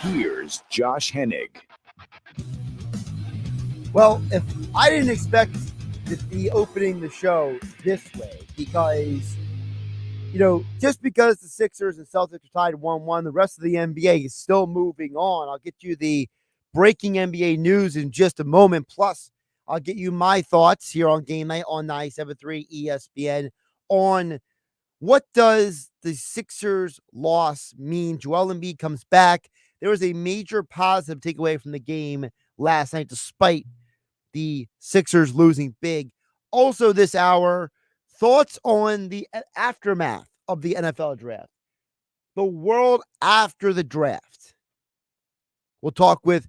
Here's Josh Hennig. Well, if I didn't expect to be opening the show this way, because, just because the Sixers and Celtics are tied 1-1, the rest of the NBA is still moving on. I'll get you the breaking NBA news in just a moment. Plus, I'll get you my thoughts here on Game Night on 97.3 ESPN on what does the Sixers loss mean. Joel Embiid comes back. There was a major positive takeaway from the game last night, despite the Sixers losing big. Also this hour, thoughts on the aftermath of the NFL draft, the world after the draft. We'll talk with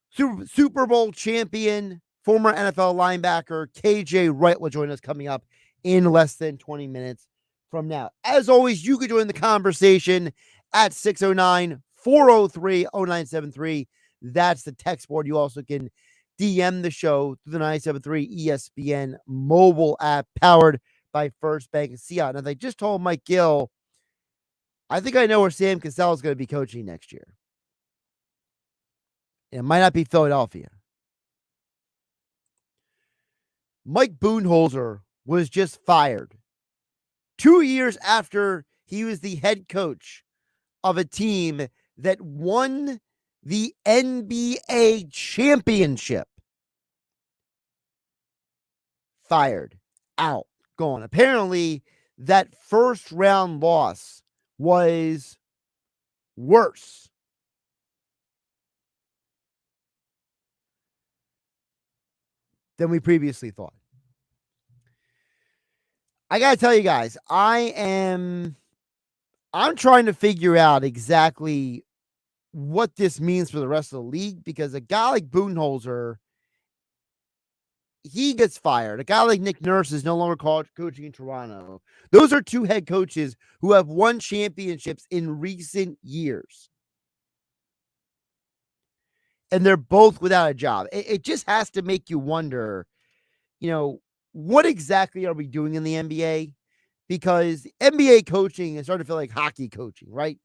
Super Bowl champion, former NFL linebacker KJ Wright will join us coming up in less than 20 minutes from now. As always, you can join the conversation at 609-403-0973. That's the text board. You also can DM the show through the 97.3 ESPN mobile app powered by First Bank of Seattle. And as I just told Mike Gill, I think I know where Sam Cassell is going to be coaching next year. It might not be Philadelphia. Mike Budenholzer was just fired 2 years after he was the head coach of a team that won the NBA championship. Fired, out, gone. Apparently, that first round loss was worse than we previously thought. I got to tell you guys, I'm trying to figure out exactly what this means for the rest of the league, because a guy like Budenholzer, he gets fired. A guy like Nick Nurse is no longer coaching in Toronto. Those are two head coaches who have won championships in recent years. And they're both without a job. It just has to make you wonder, what exactly are we doing in the NBA? Because NBA coaching is starting to feel like hockey coaching, right?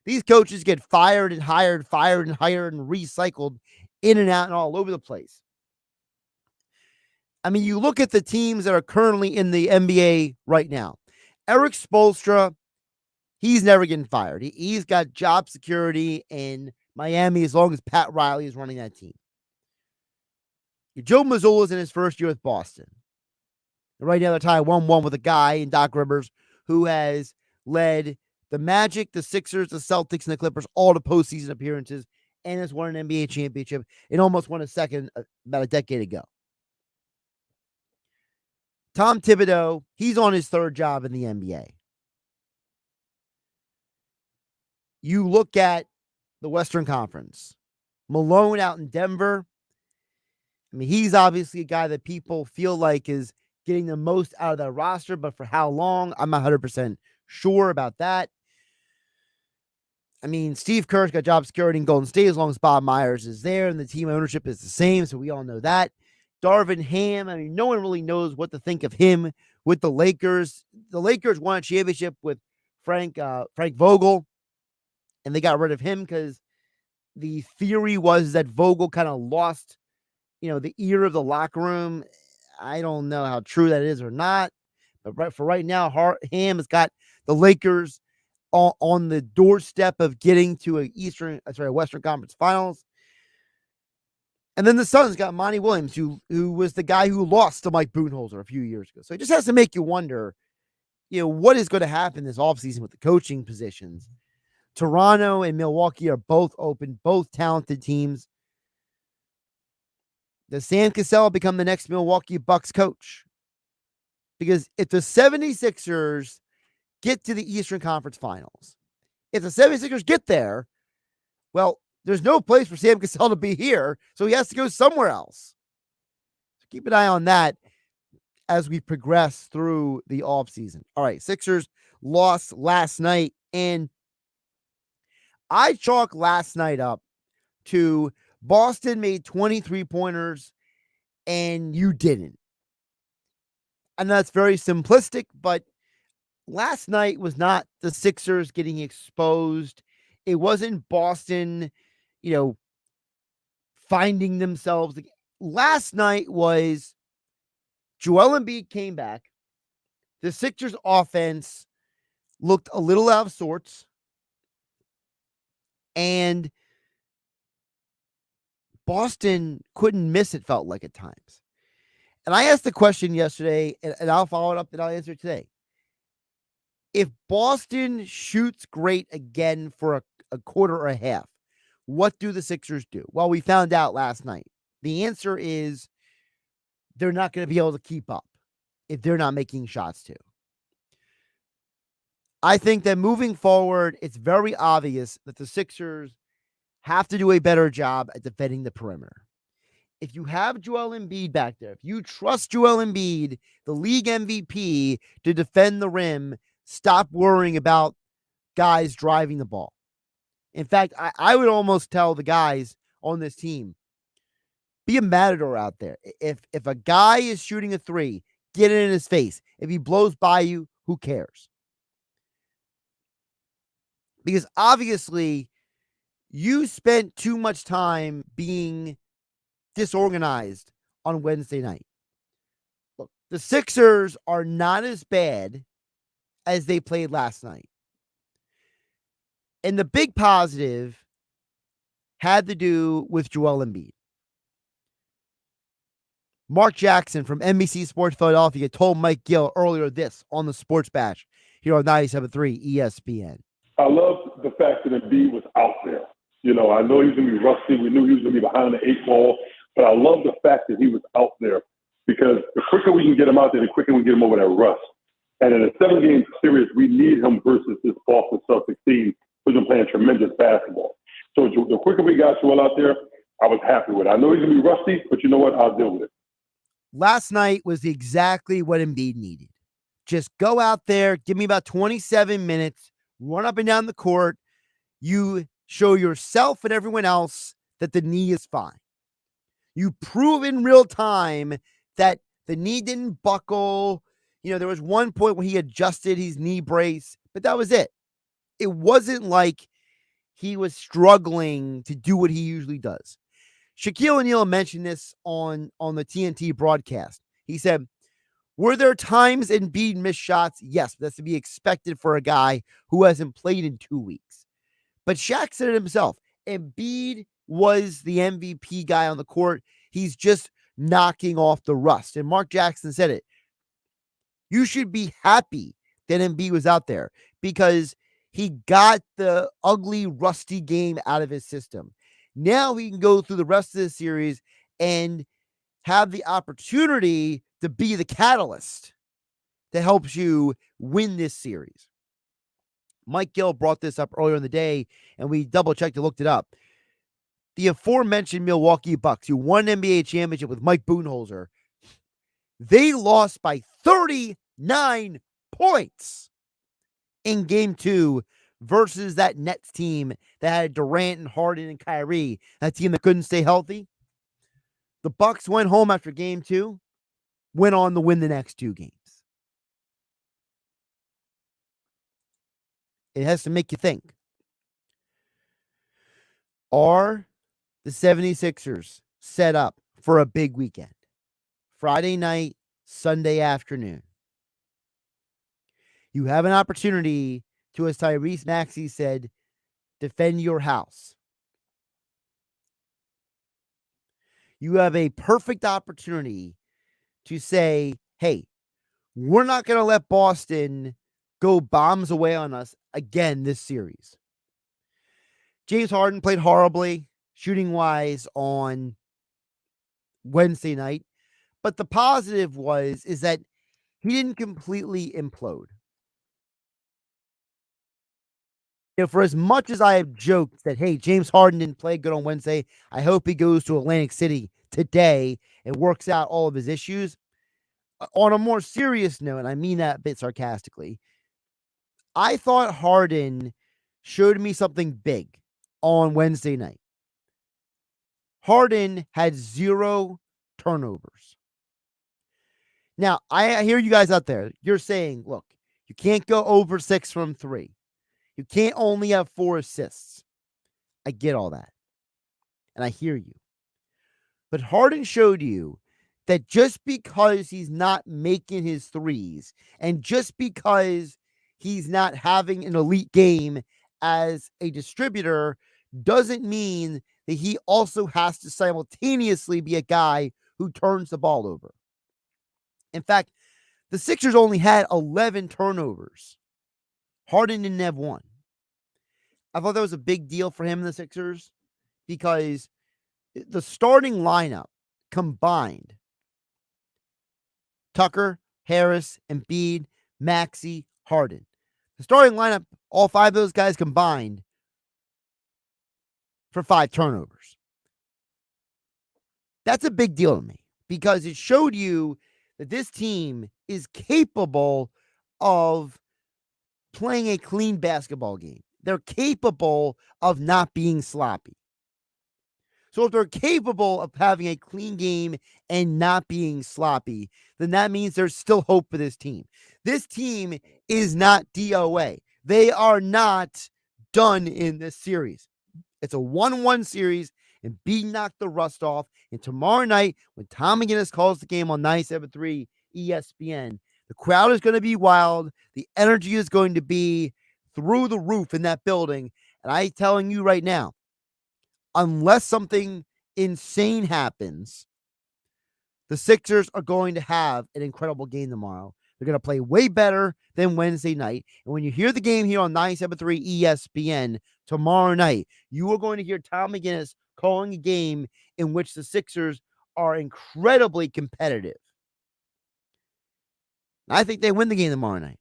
These coaches get fired and hired and recycled in and out and all over the place. I mean, you look at the teams that are currently in the NBA right now. Eric Spoelstra, he's never getting fired. He's got job security in Miami as long as Pat Riley is running that team. Joe Mazzulla's in his first year with Boston. Right now, they're tied 1-1 with a guy in Doc Rivers who has led the Magic, the Sixers, the Celtics, and the Clippers all to postseason appearances and has won an NBA championship and almost won a second about a decade ago. Tom Thibodeau, he's on his third job in the NBA. You look at the Western Conference. Malone out in Denver. I mean, he's obviously a guy that people feel like is getting the most out of that roster, but for how long, I'm not 100% sure about that. I mean, Steve Kerr's got job security in Golden State as long as Bob Myers is there, and the team ownership is the same, so we all know that. Darvin Ham, I mean, no one really knows what to think of him with the Lakers. The Lakers won a championship with Frank Vogel, and they got rid of him because the theory was that Vogel kind of lost, the ear of the locker room. I don't know how true that is or not, but for right now, Ham has got the Lakers on the doorstep of getting to a Western Conference Finals. And then the Suns got Monty Williams, who was the guy who lost to Mike Budenholzer a few years ago. So it just has to make you wonder, what is going to happen this offseason with the coaching positions. Toronto and Milwaukee are both open, both talented teams. Does Sam Cassell become the next Milwaukee Bucks coach? Because if the 76ers get to the Eastern Conference Finals, if the 76ers get there, well, there's no place for Sam Cassell to be here, so he has to go somewhere else. So keep an eye on that as we progress through the offseason. All right, Sixers lost last night, and I chalk last night up to Boston made 23-pointers and you didn't. And that's very simplistic, but last night was not the Sixers getting exposed. It wasn't Boston finding themselves. Last night was Joel Embiid came back. The Sixers offense looked a little out of sorts. And Boston couldn't miss, it felt like at times. And I asked the question yesterday, and I'll follow it up and I'll answer it today. If Boston shoots great again for a quarter or a half, what do the Sixers do? Well, we found out last night. The answer is they're not going to be able to keep up if they're not making shots too. I think that moving forward, it's very obvious that the Sixers have to do a better job at defending the perimeter. If you have Joel Embiid back there, if you trust Joel Embiid, the league MVP, to defend the rim, stop worrying about guys driving the ball. In fact, I would almost tell the guys on this team, be a matador out there. If a guy is shooting a three, get it in his face. If he blows by you, who cares? Because obviously, you spent too much time being disorganized on Wednesday night. Look, the Sixers are not as bad as they played last night. And the big positive had to do with Joel Embiid. Mark Jackson from NBC Sports Philadelphia told Mike Gill earlier this on the Sports Bash here on 97.3 ESPN. I love the fact that Embiid was out there. I know he was going to be rusty. We knew he was going to be behind the eight ball. But I love the fact that he was out there because the quicker we can get him out there, the quicker we get him over that rust. And in a 7-game series, we need him versus this Boston Celtics team who's been playing tremendous basketball. So the quicker we got Joel out there, I was happy with it. I know he's going to be rusty, but you know what? I'll deal with it. Last night was exactly what Embiid needed. Just go out there, give me about 27 minutes, run up and down the court. You show yourself and everyone else that the knee is fine. You prove in real time that the knee didn't buckle. There was one point when he adjusted his knee brace, but that was it. It wasn't like he was struggling to do what he usually does. Shaquille O'Neal mentioned this on the TNT broadcast. He said, were there times Embiid missed shots? Yes, that's to be expected for a guy who hasn't played in 2 weeks. But Shaq said it himself. Embiid was the MVP guy on the court. He's just knocking off the rust. And Mark Jackson said it. You should be happy that Embiid was out there because he got the ugly, rusty game out of his system. Now he can go through the rest of the series and have the opportunity to be the catalyst that helps you win this series. Mike Gill brought this up earlier in the day, and we double-checked and looked it up. The aforementioned Milwaukee Bucks, who won an NBA championship with Mike Budenholzer, they lost by 39 points in Game 2 versus that Nets team that had Durant and Harden and Kyrie, that team that couldn't stay healthy. The Bucks went home after Game 2, went on to win the next 2 games. It has to make you think. Are the 76ers set up for a big weekend? Friday night, Sunday afternoon. You have an opportunity to, as Tyrese Maxey said, defend your house. You have a perfect opportunity to say, hey, we're not going to let Boston go bombs away on us again this series. James Harden played horribly shooting-wise on Wednesday night, but the positive is that he didn't completely implode. For as much as I have joked that, hey, James Harden didn't play good on Wednesday, I hope he goes to Atlantic City today and works out all of his issues. On a more serious note, and I mean that a bit sarcastically, I thought Harden showed me something big on Wednesday night. Harden had 0 turnovers. Now, I hear you guys out there. You're saying, look, you can't go over 6 from 3. You can't only have 4 assists. I get all that. And I hear you. But Harden showed you that just because he's not making his threes and just because he's not having an elite game as a distributor doesn't mean that he also has to simultaneously be a guy who turns the ball over. In fact, the Sixers only had 11 turnovers. Harden didn't have one. I thought that was a big deal for him in the Sixers because the starting lineup combined, Tucker, Harris, Embiid, Maxey, Harden. The starting lineup, all five of those guys combined for 5 turnovers. That's a big deal to me because it showed you that this team is capable of playing a clean basketball game. They're capable of not being sloppy. So if they're capable of having a clean game and not being sloppy, then that means there's still hope for this team. This team is not DOA. They are not done in this series. It's a 1-1 series, and B knocked the rust off. And tomorrow night, when Tom McGinnis calls the game on 97.3 ESPN, the crowd is going to be wild. The energy is going to be through the roof in that building. And I'm telling you right now, unless something insane happens, the Sixers are going to have an incredible game tomorrow. They're going to play way better than Wednesday night. And when you hear the game here on 97.3 ESPN tomorrow night, you are going to hear Tom McGinnis calling a game in which the Sixers are incredibly competitive. I think they win the game tomorrow night.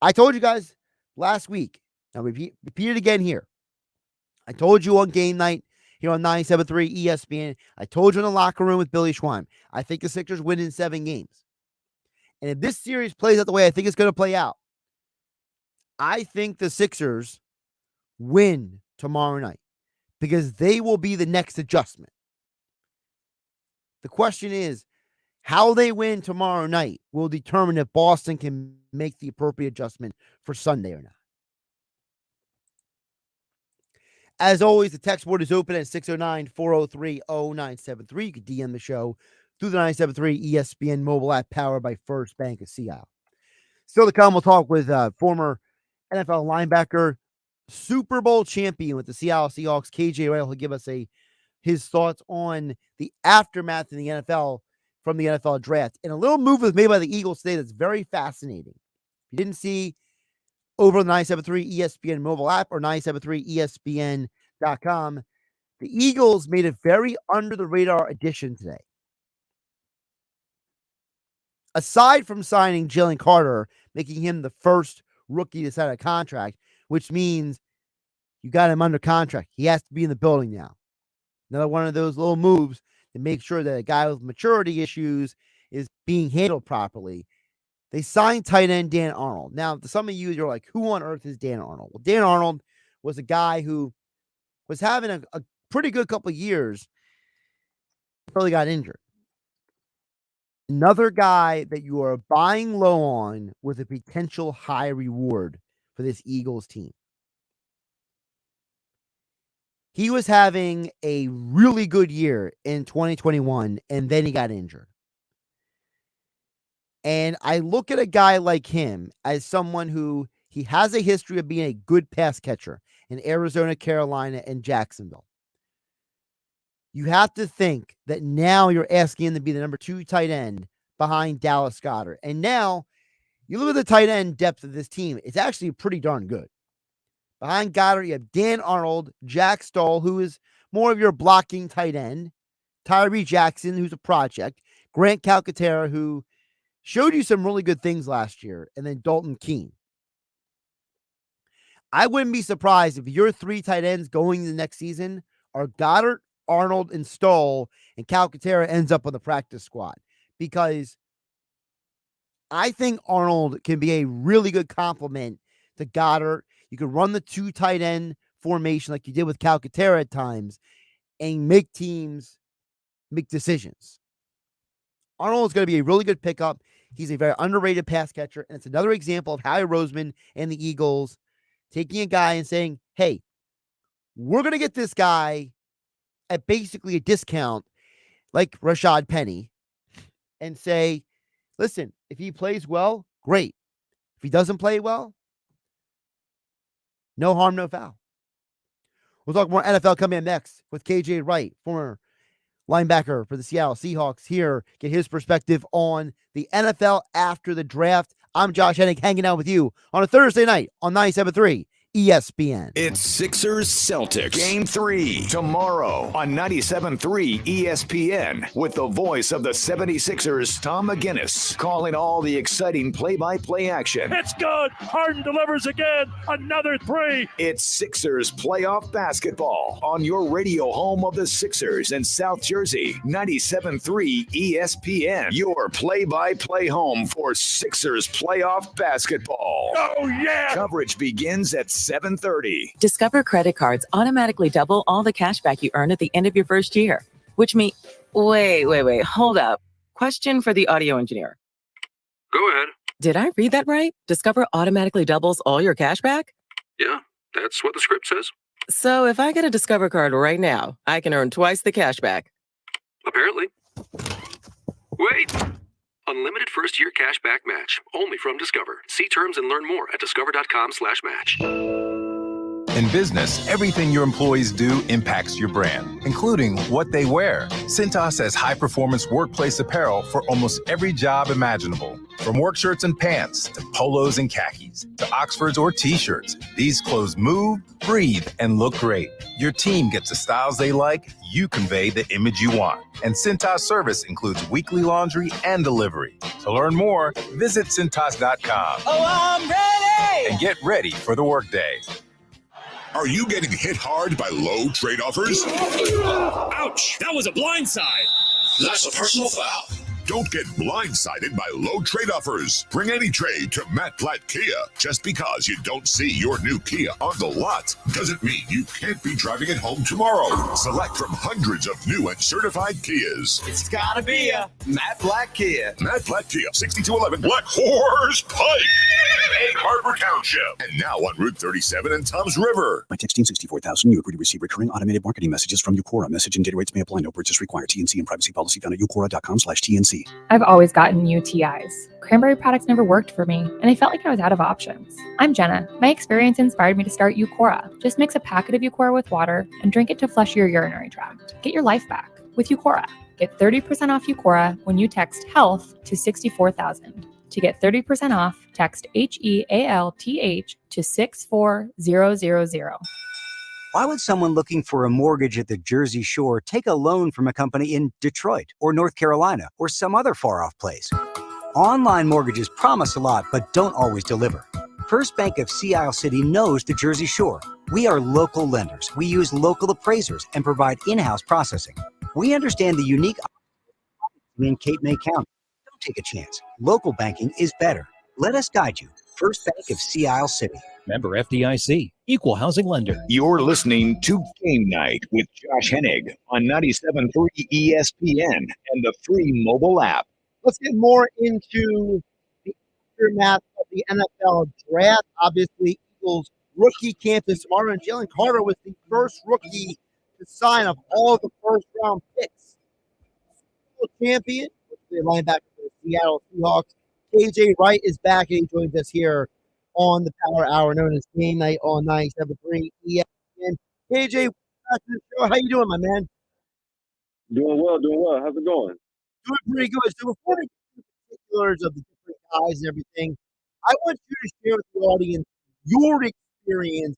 I told you guys last week, I'll repeat it again here. I told you on game night here on 97.3 ESPN. I told you in the locker room with Billy Schwein. I think the Sixers win in 7 games. And if this series plays out the way I think it's going to play out, I think the Sixers win tomorrow night because they will be the next adjustment. The question is, how they win tomorrow night will determine if Boston can make the appropriate adjustment for Sunday or not. As always, the text board is open at 609-403-0973. You can DM the show through the 973 ESPN mobile app powered by First Bank of Seattle. Still to come, we'll talk with former NFL linebacker, Super Bowl champion with the Seattle Seahawks, KJ Wright. He'll give us his thoughts on the aftermath in the NFL from the NFL draft. And a little move was made by the Eagles today that's very fascinating. If you didn't see over on the 973 ESPN mobile app or 973ESPN.com, the Eagles made a very under-the-radar addition today. Aside from signing Jalen Carter, making him the first rookie to sign a contract, which means you got him under contract. He has to be in the building now. Another one of those little moves to make sure that a guy with maturity issues is being handled properly. They signed tight end Dan Arnold. Now, to some of you're like, who on earth is Dan Arnold? Well, Dan Arnold was a guy who was having a pretty good couple of years until he got injured. Another guy that you are buying low on with a potential high reward for this Eagles team. He was having a really good year in 2021, and then he got injured. And I look at a guy like him as someone who he has a history of being a good pass catcher in Arizona, Carolina, and Jacksonville. You have to think that now you're asking him to be the number 2 tight end behind Dallas Goedert. And now you look at the tight end depth of this team. It's actually pretty darn good. Behind Goddard, you have Dan Arnold, Jack Stoll, who is more of your blocking tight end, Tyree Jackson, who's a project, Grant Calcaterra, who showed you some really good things last year, and then Dalton Keene. I wouldn't be surprised if your 3 tight ends going the next season are Goddard, Arnold, and Stoll, and Calcaterra ends up on the practice squad, because I think Arnold can be a really good complement to Goddard. You could run the 2 tight end formation like you did with Calcaterra at times and make teams make decisions. Arnold is going to be a really good pickup. He's a very underrated pass catcher, and it's another example of Howie Roseman and the Eagles taking a guy and saying, hey, we're going to get this guy at basically a discount like Rashad Penny and say, listen, if he plays well, great. If he doesn't play well, no harm, no foul. We'll talk more NFL coming up next with KJ Wright, former linebacker for the Seattle Seahawks here, get his perspective on the NFL after the draft. I'm Josh Hennig hanging out with you on a Thursday night on 97.3 ESPN. It's Sixers Celtics Game 3 tomorrow on 97.3 ESPN with the voice of the 76ers, Tom McGinnis, calling all the exciting play-by-play action. It's good. Harden delivers again. Another three. It's Sixers playoff basketball on your radio home of the Sixers in South Jersey, 97.3 ESPN, your play-by-play home for Sixers playoff basketball. Oh, yeah. Coverage begins at 7:30. Discover credit cards automatically double all the cash back you earn at the end of your first year, which means, wait, hold up. Question for the audio engineer. Go ahead. Did I read that right? Discover automatically doubles all your cash back? Yeah, that's what the script says. So if I get a Discover card right now, I can earn twice the cash back. Apparently. Wait! Unlimited first-year cash back match. Only from Discover. See terms and learn more at discover.com/match. In business, everything your employees do impacts your brand, including what they wear. Cintas has high-performance workplace apparel for almost every job imaginable. From work shirts and pants, to polos and khakis, to Oxfords or T-shirts, these clothes move, breathe, and look great. Your team gets the styles they like, you convey the image you want. And Cintas service includes weekly laundry and delivery. To learn more, visit Cintas.com. Oh, I'm ready! And get ready for the workday. Are you getting hit hard by low trade offers? Ouch. That was a blindside. That's a personal foul. Don't get blindsided by low trade offers. Bring any trade to Matt Platt Kia. Just because you don't see your new Kia on the lot doesn't mean you can't be driving it home tomorrow. Select from hundreds of new and certified Kias. It's gotta be a Matt Black Kia. Matt Platt Kia, 6211 Black Horse Pike, Egg Harbor Township, and now on Route 37 in Toms River. By texting 64,000, you agree to receive recurring automated marketing messages from Eucora. Message and data rates may apply. No purchase required. TNC and privacy policy found at eucora.com/TNC. I've always gotten UTIs. Cranberry products never worked for me, and I felt like I was out of options. I'm Jenna. My experience inspired me to start Eucora. Just mix a packet of Eucora with water and drink it to flush your urinary tract. Get your life back with Eucora. Get 30% off Eucora when you text HEALTH to 64,000. To get 30% off, text HEALTH to 64000. Why would someone looking for a mortgage at the Jersey Shore take a loan from a company in Detroit or North Carolina or some other far-off place? Online mortgages promise a lot, but don't always deliver. First Bank of Sea Isle City knows the Jersey Shore. We are local lenders. We use local appraisers and provide in-house processing. We understand the unique in Cape May County. Don't take a chance. Local banking is better. Let us guide you. First Bank of Sea Isle City. Member FDIC, equal housing lender. You're listening to Game Night with Josh Hennig on 97.3 ESPN and the free mobile app. Let's get more into the aftermath of the NFL draft. Obviously, Eagles rookie camp is tomorrow, and Jalen Carter was the first rookie to sign of all the first-round picks. Champion, the linebacker for the Seattle Seahawks. KJ Wright is back, and he joins us here on the Power Hour, known as Game Night on 97.3 ESPN. KJ, back to the show. How you doing, my man? Doing well. How's it going? Doing pretty good. So before we get into the particulars of the different guys and everything, I want you to share with the audience your experience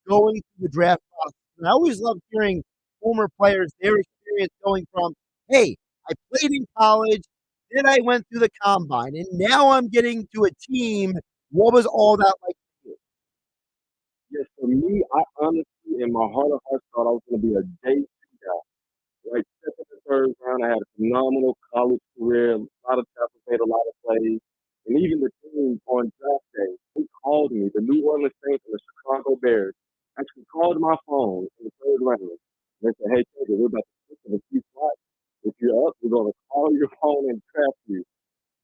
going through the draft process. And I always love hearing former players, their experience going from, hey, I played in college, then I went through the combine, and now I'm getting to a team. What was all that like for you? Yes, for me, I honestly, in my heart of hearts, thought I was going to be a day two guy. Like, second and third round, I had a phenomenal college career, a lot of tackles, made a lot of plays. And even the team on draft day, they called me, the New Orleans Saints and the Chicago Bears, actually called my phone in the third round. They said, hey, Taylor, we're about to pick in a few spots. If you're up, we're going to call your phone and draft you.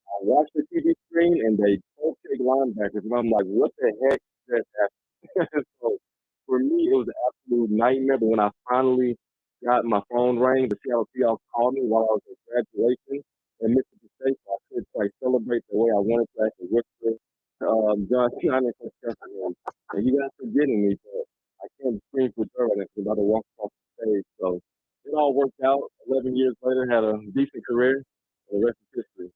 I watched the TV screen, and they both take linebackers, and I'm like, what the heck just happened? So for me, it was an absolute nightmare. But when I finally got my phone rang. The Seattle Seahawks called me while I was at graduation in Mississippi State. So I couldn't quite celebrate the way I wanted to after Whisper, John Cena and Stephen. And you guys forgetting me, but I can't scream for joy right now because I'm about to walk off the stage. So it all worked out. 11 years later, had a decent career. And the rest is history.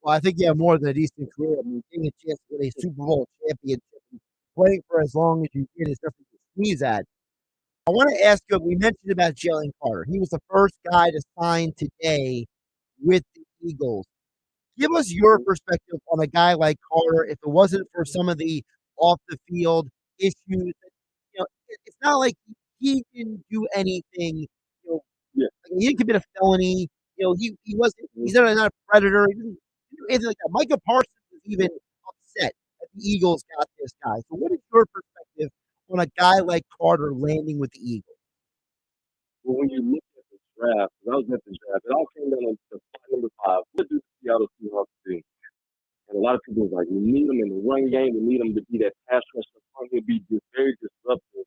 Well, I think you have more than a decent career. I mean, getting a chance to win a Super Bowl championship and playing for as long as you did is nothing to sneeze at. I want to ask you, we mentioned about Jalen Carter. He was the first guy to sign today with the Eagles. Give us your perspective on a guy like Carter. If it wasn't for some of the off the field issues, it's not like he didn't do anything. Like, he didn't commit a felony. He wasn't. He's not a predator. He didn't do anything like that. Micah Parsons was even upset that the Eagles got this guy. So, what is your perspective on a guy like Carter landing with the Eagles? Well, when you look at the draft, 'cause I was at the draft, it all came down to spot number 5. What do the Seattle Seahawks do? And a lot of people was like, we need him in the run game. We need him to be that pass rusher. He'll be very disruptive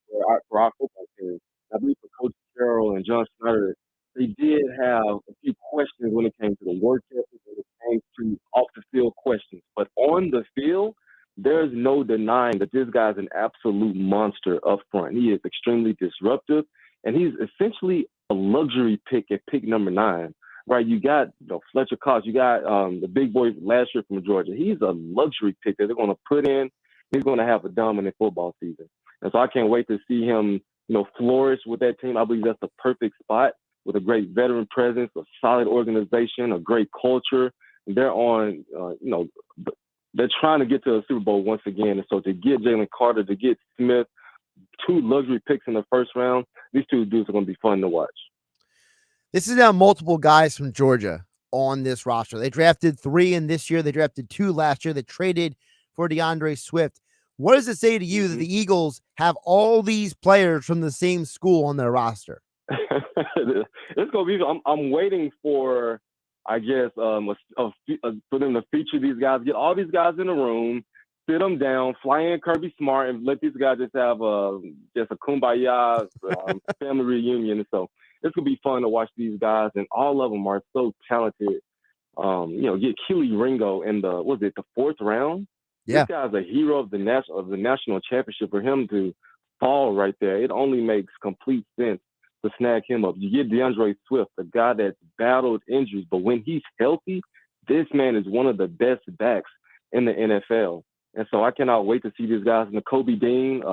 for our football team. I believe for Coach Carroll and John Snyder, they did have a few questions when it came to the work ethic, when it came to off the field questions. But on the field, there's no denying that this guy's an absolute monster up front. He is extremely disruptive, and he's essentially a luxury pick at pick number 9. Right, you got Fletcher Cox, you got the big boy last year from Georgia. He's a luxury pick that they're going to put in. He's going to have a dominant football season, and so I can't wait to see him, flourish with that team. I believe that's the perfect spot with a great veteran presence, a solid organization, a great culture. They're on, they're trying to get to a Super Bowl once again, and so to get Jalen Carter, to get Smith, 2 luxury picks in the first round, these 2 dudes are going to be fun to watch. This is now multiple guys from Georgia on this roster. They drafted 3 in this year. They drafted 2 last year. They traded for DeAndre Swift. What does it say to you that the Eagles have all these players from the same school on their roster? It's gonna be. I'm waiting for, I guess, for them to feature these guys. Get all these guys in a room, sit them down, fly in Kirby Smart, and let these guys just have just a kumbaya family reunion. And so it's gonna be fun to watch these guys, and all of them are so talented. Get Keely Ringo in the 4th round. Yeah. This guy's a hero of the national championship. For him to fall right there, it only makes complete sense to snag him up. You get DeAndre Swift, a guy that's battled injuries, but when he's healthy, this man is one of the best backs in the NFL. And so I cannot wait to see these guys. And Kobe Dean,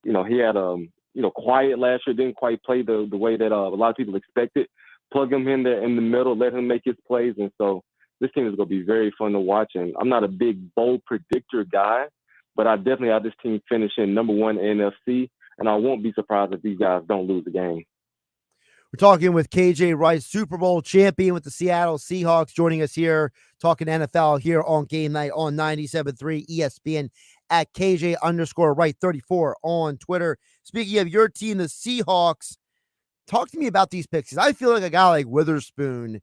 he had quiet last year, didn't quite play the way that a lot of people expected. Plug him in there in the middle, let him make his plays. And so this team is going to be very fun to watch. And I'm not a big bold predictor guy, but I definitely have this team finishing number 1 NFC. And I won't be surprised if these guys don't lose the game. We're talking with KJ Wright, Super Bowl champion with the Seattle Seahawks, joining us here, talking NFL here on Game Night on 97.3 ESPN at KJ_Wright34 on Twitter. Speaking of your team, the Seahawks, talk to me about these picks. I feel like a guy like Witherspoon,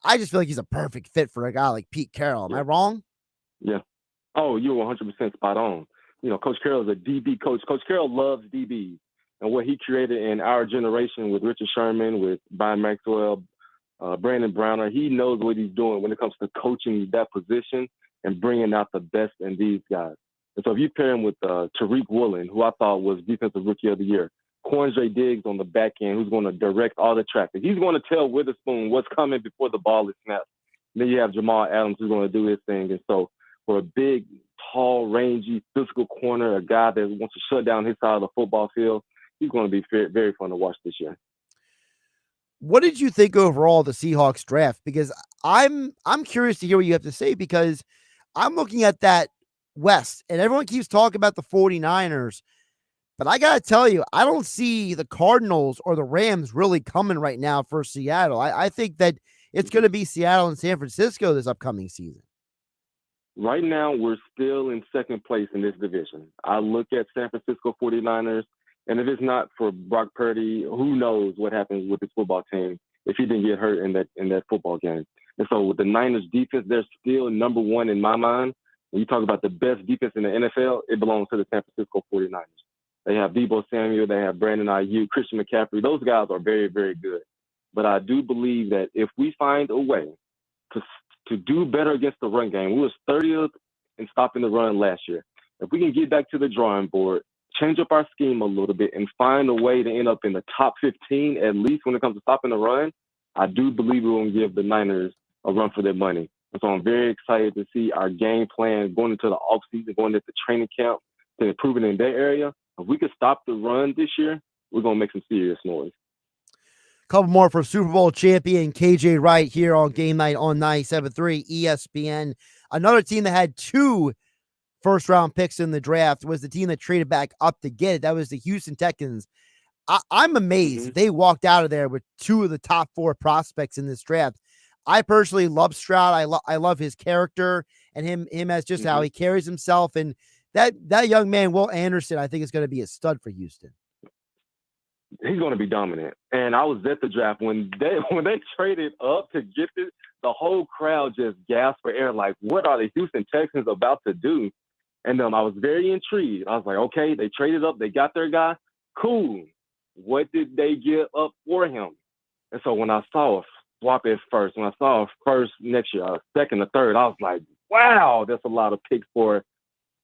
I just feel like he's a perfect fit for a guy like Pete Carroll. Am I wrong? Yeah. Oh, you're 100% spot on. Coach Carroll is a DB coach. Coach Carroll loves DBs. And what he created in our generation with Richard Sherman, with Brian Maxwell, Brandon Browner, he knows what he's doing when it comes to coaching that position and bringing out the best in these guys. And so if you pair him with Tariq Woolen, who I thought was Defensive Rookie of the Year, Quandre Diggs on the back end, who's going to direct all the traffic. He's going to tell Witherspoon what's coming before the ball is snapped. And then you have Jamal Adams, who's going to do his thing. And so for a big, tall, rangy, physical corner, a guy that wants to shut down his side of the football field, he's going to be very, very fun to watch this year. What did you think overall of the Seahawks draft? Because I'm curious to hear what you have to say, because I'm looking at that West and everyone keeps talking about the 49ers, but I got to tell you, I don't see the Cardinals or the Rams really coming right now for Seattle. I think that it's going to be Seattle and San Francisco this upcoming season. Right now, we're still in second place in this division. I look at San Francisco 49ers, and if it's not for Brock Purdy, who knows what happens with this football team if he didn't get hurt in that football game. And so with the Niners defense, they're still number 1 in my mind. When you talk about the best defense in the NFL, it belongs to the San Francisco 49ers. They have Debo Samuel. They have Brandon Ayuk, Christian McCaffrey. Those guys are very, very good. But I do believe that if we find a way to do better against the run game, we was 30th in stopping the run last year. If we can get back to the drawing board, change up our scheme a little bit, and find a way to end up in the top 15, at least when it comes to stopping the run, I do believe we're going to give the Niners a run for their money. And so I'm very excited to see our game plan going into the offseason, going into training camp, to improve it in that area. If we could stop the run this year, we're going to make some serious noise. Couple more for Super Bowl champion KJ Wright here on Game Night on 97.3 ESPN. Another team that had 2 first-round picks in the draft was the team that traded back up to get it. That was the Houston Texans. I'm amazed they walked out of there with 2 of the top 4 prospects in this draft. I personally love Stroud. I love his character and him as just how he carries himself. And that young man, Will Anderson, I think is going to be a stud for Houston. He's going to be dominant. And I was at the draft when they traded up to get this. The whole crowd just gasped for air, like, what are the Houston Texans about to do? And I was very intrigued. I was like, okay, they traded up, they got their guy, cool. What did they give up for him? And so when I saw a swap at first, when I saw a first next year, a second, a third, I was like, wow, that's a lot of picks for.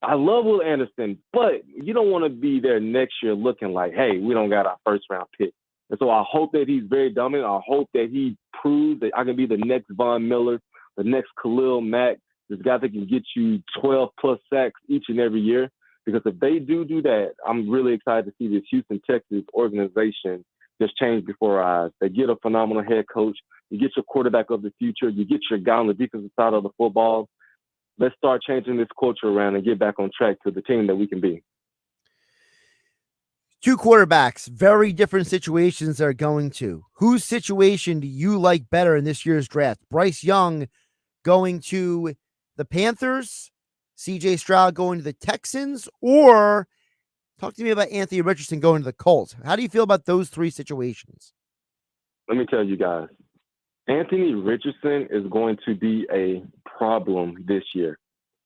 I love Will Anderson, but you don't want to be there next year looking like, hey, we don't got our first round pick. And so I hope that he's very dominant. I hope that he proves that I can be the next Von Miller, the next Khalil Mack, this guy that can get you 12 plus sacks each and every year. Because if they do that, I'm really excited to see this Houston Texans organization just change before our eyes. They get a phenomenal head coach. You get your quarterback of the future. You get your guy on the defensive side of the football. Let's start changing this culture around and get back on track to the team that we can be. 2 quarterbacks, very different situations they're going to. Whose situation do you like better in this year's draft? Bryce Young going to the Panthers, CJ Stroud going to the Texans, or talk to me about Anthony Richardson going to the Colts. How do you feel about those 3 situations? Let me tell you guys, Anthony Richardson is going to be a problem this year.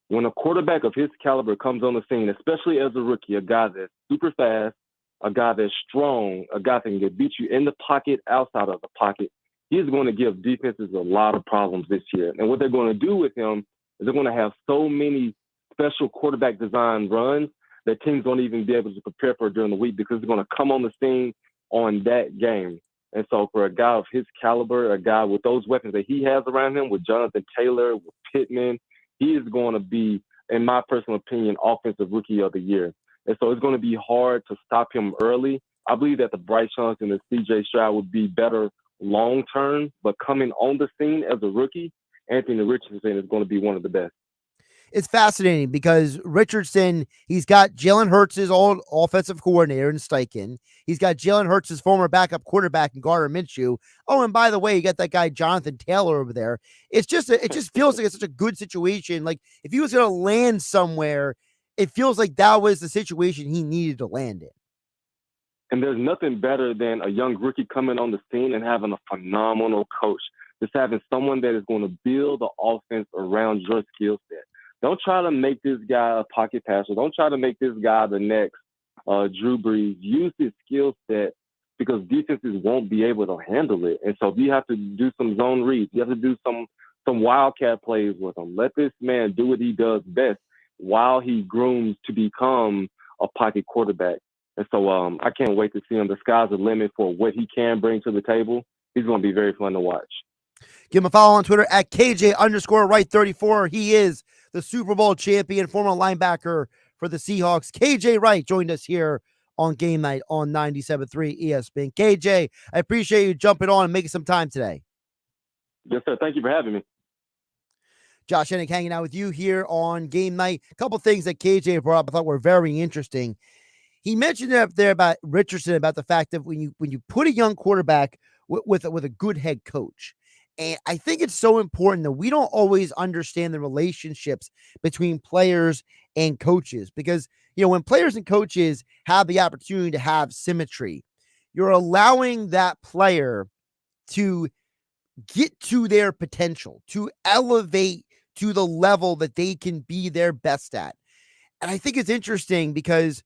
When a quarterback of his caliber comes on the scene, especially as a rookie, a guy that's super fast, a guy that's strong, a guy that can beat you in the pocket, outside of the pocket, he's going to give defenses a lot of problems this year. And what they're going to do with him is they're going to have so many special quarterback design runs that teams won't even be able to prepare for during the week because they're going to come on the scene on that game. And so for a guy of his caliber, a guy with those weapons that he has around him, with Jonathan Taylor, with Pittman, he is going to be, in my personal opinion, offensive rookie of the year. And so it's going to be hard to stop him early. I believe that the Bryce Young and the CJ Stroud would be better long-term, but coming on the scene as a rookie, Anthony Richardson is going to be one of the best. It's fascinating because Richardson, he's got Jalen Hurts' old offensive coordinator in Steichen. He's got Jalen Hurts' former backup quarterback in Gardner Minshew. Oh, and by the way, you got that guy Jonathan Taylor over there. It just feels like it's such a good situation. Like if he was going to land somewhere, it feels like that was the situation he needed to land in. And there's nothing better than a young rookie coming on the scene and having a phenomenal coach. Just having someone that is going to build the offense around your skill set. Don't try to make this guy a pocket passer. Don't try to make this guy the next Drew Brees. Use his skill set because defenses won't be able to handle it. And so you have to do some zone reads. You have to do some wildcat plays with him. Let this man do what he does best while he grooms to become a pocket quarterback. And so I can't wait to see him. The sky's the limit for what he can bring to the table. He's going to be very fun to watch. Give him a follow on Twitter at KJ_Wright34. He is the Super Bowl champion, former linebacker for the Seahawks. KJ Wright joined us here on Game Night on 97.3 ESPN. KJ, I appreciate you jumping on and making some time today. Yes, sir. Thank you for having me. Josh Hennig hanging out with you here on Game Night. A couple things that KJ brought up I thought were very interesting. He mentioned up there about Richardson, about the fact that when you put a young quarterback with a good head coach, and I think it's so important that we don't always understand the relationships between players and coaches because, when players and coaches have the opportunity to have symmetry, you're allowing that player to get to their potential, to elevate to the level that they can be their best at. And I think it's interesting because,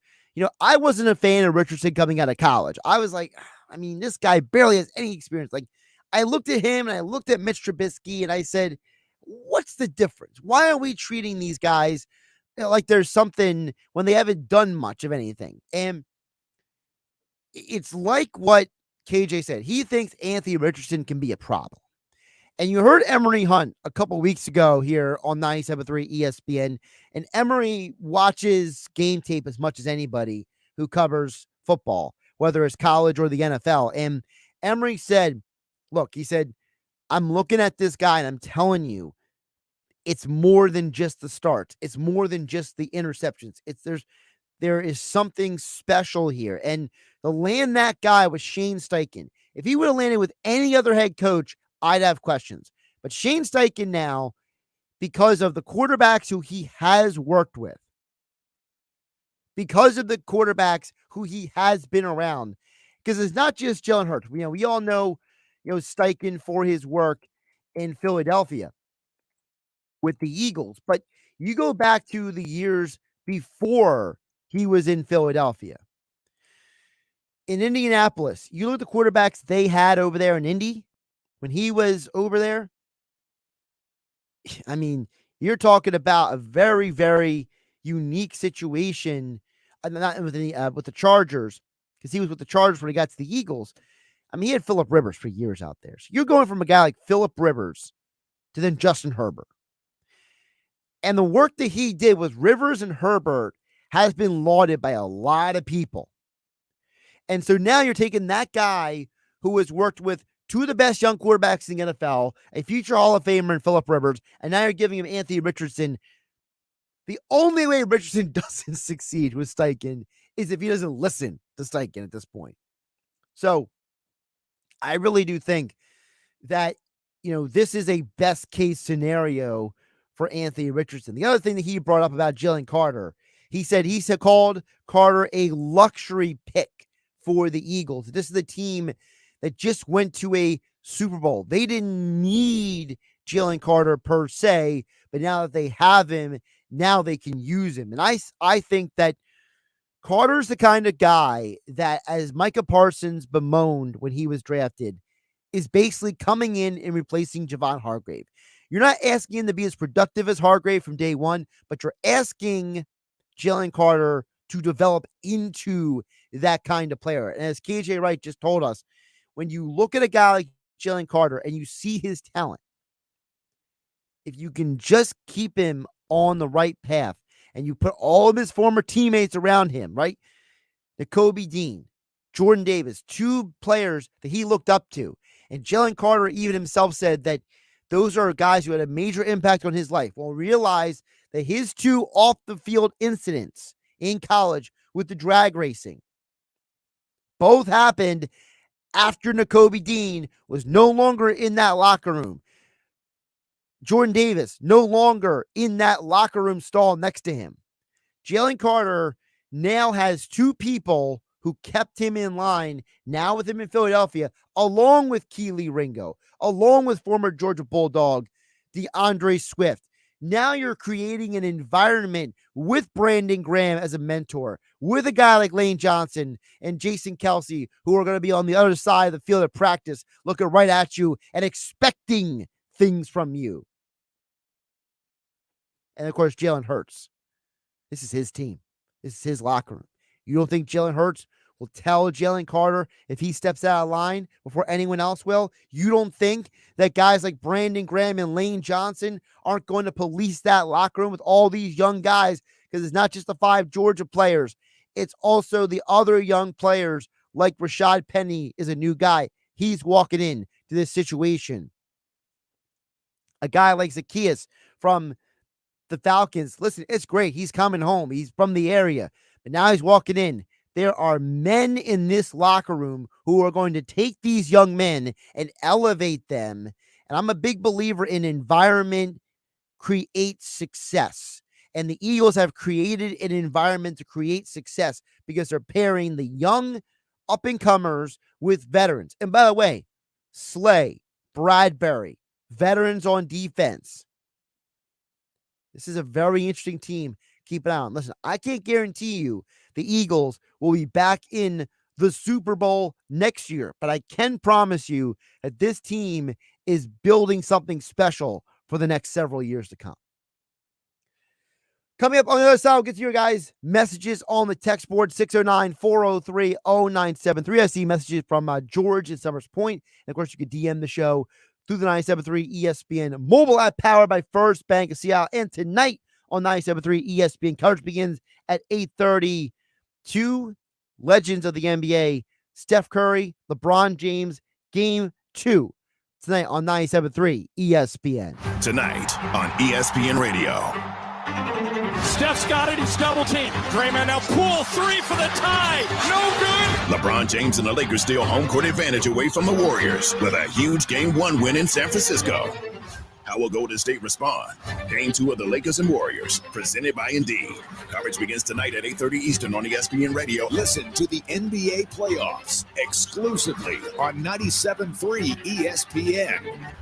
I wasn't a fan of Richardson coming out of college. I was like, I mean, this guy barely has any experience. Like, I looked at him and I looked at Mitch Trubisky and I said, what's the difference? Why are we treating these guys like there's something when they haven't done much of anything? And it's like what KJ said. He thinks Anthony Richardson can be a problem. And you heard Emery Hunt a couple weeks ago here on 97.3 ESPN, and Emery watches game tape as much as anybody who covers football, whether it's college or the NFL. And Emery said, look, he said, I'm looking at this guy and I'm telling you, it's more than just the starts. It's more than just the interceptions. There is something special here. And to land that guy with Shane Steichen, if he would have landed with any other head coach, I'd have questions. But Shane Steichen now, because of the quarterbacks who he has worked with, because of the quarterbacks who he has been around, because it's not just Jalen Hurts. We all know, Steichen for his work in Philadelphia with the Eagles. But you go back to the years before he was in Philadelphia. In Indianapolis, you look at the quarterbacks they had over there in Indy when he was over there. I mean, you're talking about a very, very unique situation. Not with the Chargers, because he was with the Chargers when he got to the Eagles. I mean, he had Phillip Rivers for years out there. So you're going from a guy like Phillip Rivers to then Justin Herbert. And the work that he did with Rivers and Herbert has been lauded by a lot of people. And so now you're taking that guy who has worked with two of the best young quarterbacks in the NFL, a future Hall of Famer in Phillip Rivers, and now you're giving him Anthony Richardson. The only way Richardson doesn't succeed with Steichen is if he doesn't listen to Steichen at this point. So I really do think that, this is a best case scenario for Anthony Richardson. The other thing that he brought up about Jalen Carter, he said called Carter a luxury pick for the Eagles. This is a team that just went to a Super Bowl. They didn't need Jalen Carter per se, but now that they have him, now they can use him. And I think that Carter's the kind of guy that, as Micah Parsons bemoaned when he was drafted, is basically coming in and replacing Javon Hargrave. You're not asking him to be as productive as Hargrave from day one, but you're asking Jalen Carter to develop into that kind of player. And as KJ Wright just told us, when you look at a guy like Jalen Carter and you see his talent, if you can just keep him on the right path and you put all of his former teammates around him, right? Nakobe Dean, Jordan Davis, two players that he looked up to. And Jalen Carter even himself said that those are guys who had a major impact on his life. Well, realize that his two off-the-field incidents in college with the drag racing both happened after Nakobe Dean was no longer in that locker room. Jordan Davis no longer in that locker room stall next to him. Jalen Carter now has two people who kept him in line now with him in Philadelphia, along with Keely Ringo, along with former Georgia Bulldog DeAndre Swift. Now you're creating an environment with Brandon Graham as a mentor, with a guy like Lane Johnson and Jason Kelsey, who are going to be on the other side of the field of practice, looking right at you and expecting things from you. And of course, Jalen Hurts. This is his team. This is his locker room. You don't think Jalen Hurts will tell Jalen Carter if he steps out of line before anyone else will? You don't think that guys like Brandon Graham and Lane Johnson aren't going to police that locker room with all these young guys? Because it's not just the 5 Georgia players. It's also the other young players like Rashad Penny is a new guy. He's walking in to this situation. A guy like Zacchaeus from the Falcons. Listen, it's great. He's coming home. He's from the area. But now he's walking in. There are men in this locker room who are going to take these young men and elevate them. And I'm a big believer in environment creates success. And the Eagles have created an environment to create success because they're pairing the young up-and-comers with veterans. And by the way, Slay, Bradbury, veterans on defense. This is a very interesting team. Keep it on. Listen, I can't guarantee you the Eagles will be back in the Super Bowl next year. But I can promise you that this team is building something special for the next several years to come. Coming up on the other side, we'll get to your guys' messages on the text board, 609-403-0973. I see messages from George in Summers Point. And, of course, you can DM the show through the 97.3 ESPN mobile app powered by First Bank of Seattle. And tonight on 97.3 ESPN, coverage begins at 8:30. Two legends of the NBA, Steph Curry, LeBron James, Game 2. Tonight on 97.3 ESPN. Tonight on ESPN Radio. Steph's got it. He's double teamed. Draymond now pull three for the tie. No good. LeBron James and the Lakers steal home court advantage away from the Warriors with a huge Game 1 win in San Francisco. How will Golden State respond? Game 2 of the Lakers and Warriors, presented by Indeed. Coverage begins tonight at 8:30 Eastern on ESPN Radio. Listen to the NBA playoffs exclusively on 97.3 ESPN.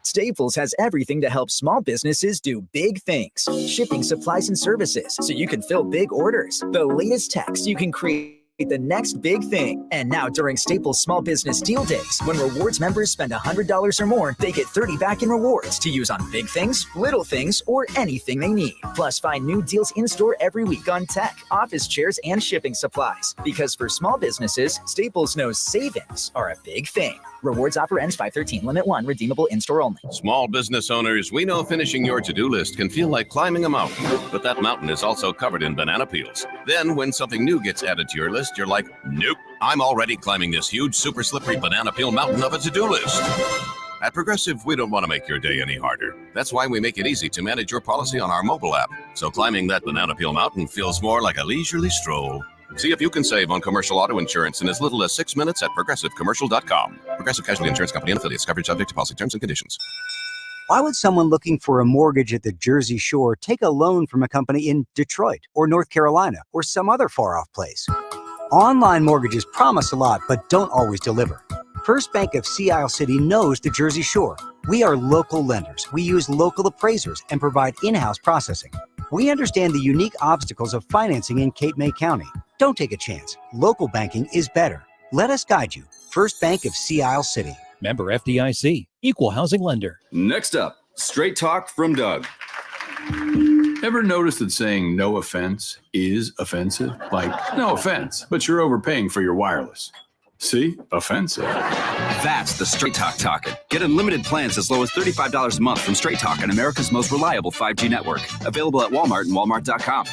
Staples has everything to help small businesses do big things. Shipping supplies and services so you can fill big orders. The latest tech so you can create the next big thing. And now during Staples Small Business Deal Days, when rewards members spend $100 or more, they get $30 back in rewards to use on big things, little things, or anything they need. Plus, find new deals in-store every week on tech, office chairs, and shipping supplies. Because for small businesses, Staples knows savings are a big thing. Rewards offer ends 5/13. Limit 1. Redeemable in-store only. Small business owners, we know finishing your to-do list can feel like climbing a mountain, but that mountain is also covered in banana peels. Then when something new gets added to your list, you're like, nope, I'm already climbing this huge, super slippery banana peel mountain of a to-do list. At Progressive, we don't want to make your day any harder. That's why we make it easy to manage your policy on our mobile app. So climbing that banana peel mountain feels more like a leisurely stroll. See if you can save on commercial auto insurance in as little as 6 minutes at progressivecommercial.com. Progressive Casualty Insurance Company and affiliates. Coverage subject to policy terms and conditions. Why would someone looking for a mortgage at the Jersey Shore take a loan from a company in Detroit or North Carolina or some other far-off place? Online mortgages promise a lot, but don't always deliver. First Bank of Sea Isle City knows the Jersey Shore. We are local lenders. We use local appraisers and provide in-house processing. We understand the unique obstacles of financing in Cape May County. Don't take a chance. Local banking is better. Let us guide you. First Bank of Sea Isle City. Member FDIC. Equal housing lender. Next up, straight talk from Doug. Ever notice that saying no offense is offensive? Like, no offense, but you're overpaying for your wireless. See? Offensive. That's the Straight Talk talking. Get unlimited plans as low as $35 a month from Straight Talk on America's most reliable 5G network. Available at Walmart and Walmart.com.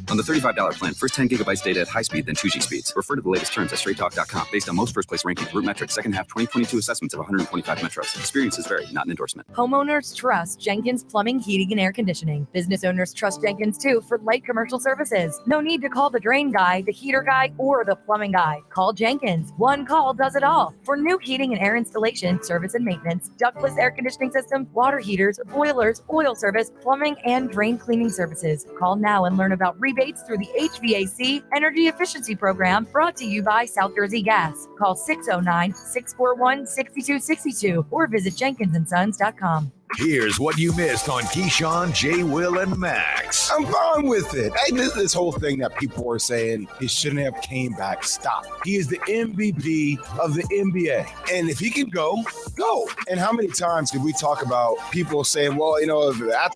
On the $35 plan, first 10 gigabytes data at high speed, then 2G speeds. Refer to the latest terms at straighttalk.com. Based on most first place rankings, root metrics, second half 2022 assessments of 125 metros. Experiences vary, not an endorsement. Homeowners trust Jenkins Plumbing, Heating, and Air Conditioning. Business owners trust Jenkins too for light commercial services. No need to call the drain guy, the heater guy, or the plumbing guy. Call Jenkins. One call does it all. For new heating and air installation, service and maintenance, ductless air conditioning systems, water heaters, boilers, oil service, plumbing, and drain cleaning services. Call now and learn about rebates through the HVAC Energy Efficiency Program brought to you by South Jersey Gas. Call 609-641-6262 or visit jenkinsandsons.com. Here's what you missed on Keyshawn, J. Will, and Max. I'm fine with it. Hey, this whole thing that people are saying he shouldn't have came back. Stop. He is the MVP of the NBA. And if he can go, go. And how many times did we talk about people saying, well, you know, that,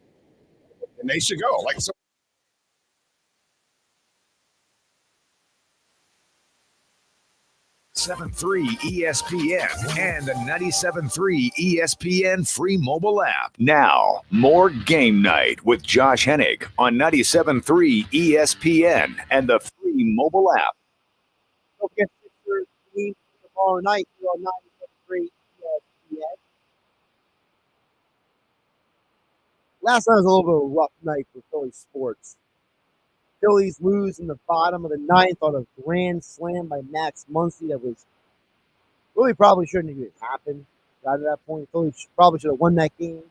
and they should go. Like, so. .3 ESPN and the 97.3 ESPN free mobile app. Now, more Game Night with Josh Hennig on 97.3 ESPN and the free mobile app. Don't forget Sixers game tomorrow night here on 97.3 ESPN. Last night was a little bit of a rough night for Philly sports. Phillies lose in the bottom of the ninth on a grand slam by Max Muncy that was really probably shouldn't have even happened. Got to that point, Phillies probably should have won that game.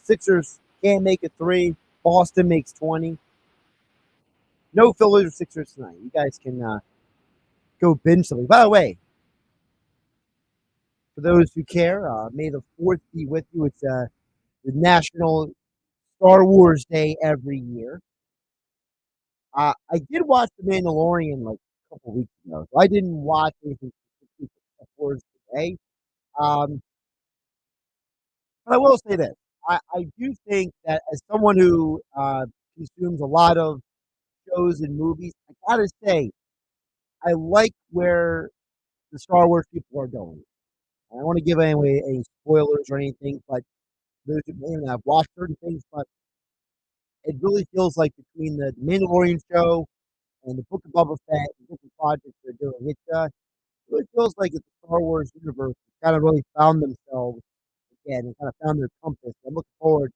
Sixers can't make it 3. Boston makes 20. No Phillies or Sixers tonight. You guys can go binge something. By the way, for those who care, May the 4th be with you. It's the National Star Wars Day every year. I did watch The Mandalorian like a couple weeks ago. So I didn't watch anything specifically for Star Wars today. Um, but I will say this. I do think that as someone who consumes a lot of shows and movies, I gotta say, I like where the Star Wars people are going. I don't want to give away any spoilers or anything, but those who may not have watched certain things, but it really feels like between the Mandalorian show and the Book of Boba Fett and different projects they're doing, it really feels like the Star Wars universe has kind of really found themselves again and kind of found their compass. I'm looking forward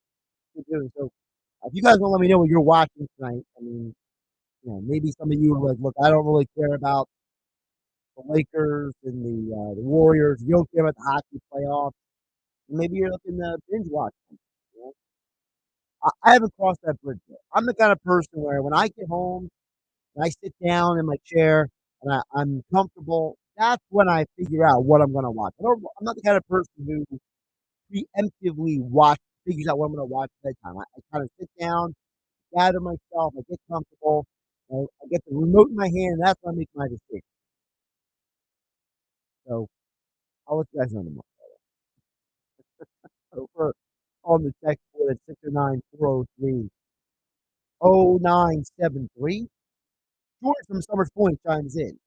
to doing so. If you guys want to let me know what you're watching tonight, I mean, maybe some of you are like, look, I don't really care about the Lakers and the Warriors. You don't care about the hockey playoffs. Maybe you're looking to binge watch them. You know? I haven't crossed that bridge yet. I'm the kind of person where when I get home and I sit down in my chair and I'm comfortable, that's when I figure out what I'm going to watch. I'm not the kind of person who preemptively figures out what I'm going to watch at bedtime. I kind of sit down, gather myself, I get comfortable, I get the remote in my hand, and that's when I make my decision. So I'll let you guys know tomorrow. So for on the text board at 609-403-0973, George from Summers Point chimes in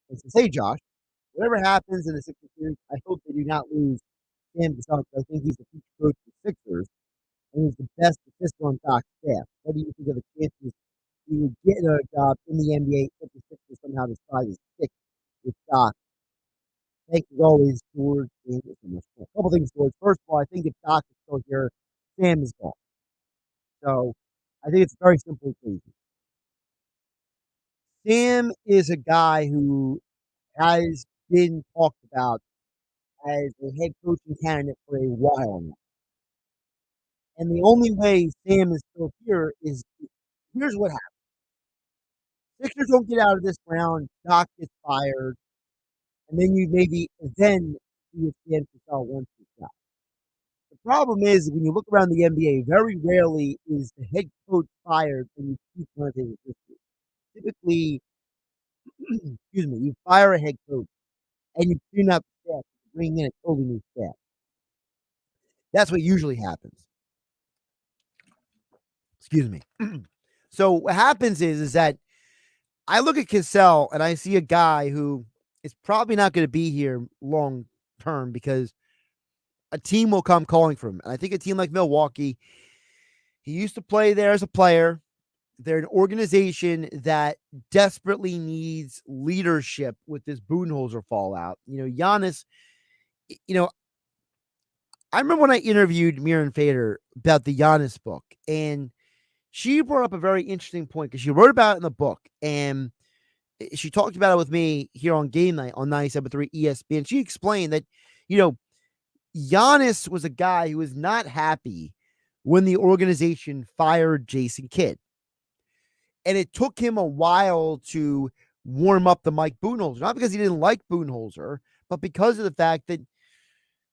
and says, "Hey Josh, whatever happens in the Sixers series, I hope they do not lose Sam Cassell. I think he's the future coach of the Sixers and he's the best assistant on Doc's staff. What do you think of the chances he would get a job in the NBA if the Sixers somehow decide to stick with Doc?" Thank you always, George. A couple things, George. First of all, I think if Doc is still here, Sam is gone. So I think it's very simple equation. Sam is a guy who has been talked about as a head coaching candidate for a while now. And the only way Sam is still here is here's what happens. Sixers don't get out of this round, Doc gets fired, and then you maybe then see if Sam Cassell wants to stop. The problem is when you look around the NBA, very rarely is the head coach fired and you keep one of his assistants. Typically, excuse me, you fire a head coach and you tune up staff, bring in a totally new staff. That's what usually happens. Excuse me. So what happens is that I look at Cassell and I see a guy who is probably not going to be here long term because a team will come calling for him. And I think a team like Milwaukee, he used to play there as a player. They're an organization that desperately needs leadership with this Budenholzer fallout. Giannis, I remember when I interviewed Miran Fader about the Giannis book, and she brought up a very interesting point because she wrote about it in the book, and she talked about it with me here on Game Night on 97.3 ESPN. She explained that, Giannis was a guy who was not happy when the organization fired Jason Kidd. And it took him a while to warm up the Mike Budenholzer, not because he didn't like Budenholzer, but because of the fact that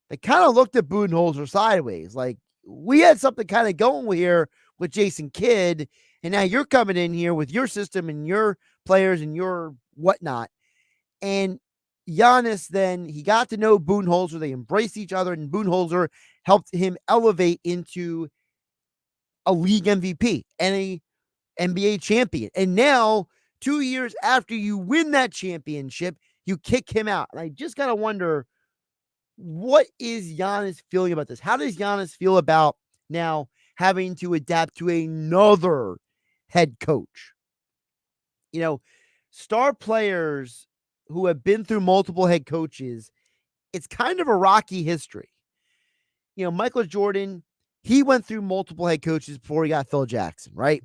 they kind of looked at Budenholzer sideways. Like, we had something kind of going here with Jason Kidd, and now you're coming in here with your system and your players and your whatnot. And Giannis, then he got to know Budenholzer. They embraced each other, and Budenholzer helped him elevate into a league MVP and a NBA champion. And now, 2 years after you win that championship, you kick him out. And I just got to wonder, what is Giannis feeling about this? How does Giannis feel about now having to adapt to another head coach? Star players who have been through multiple head coaches, it's kind of a rocky history. Michael Jordan, he went through multiple head coaches before he got Phil Jackson, right?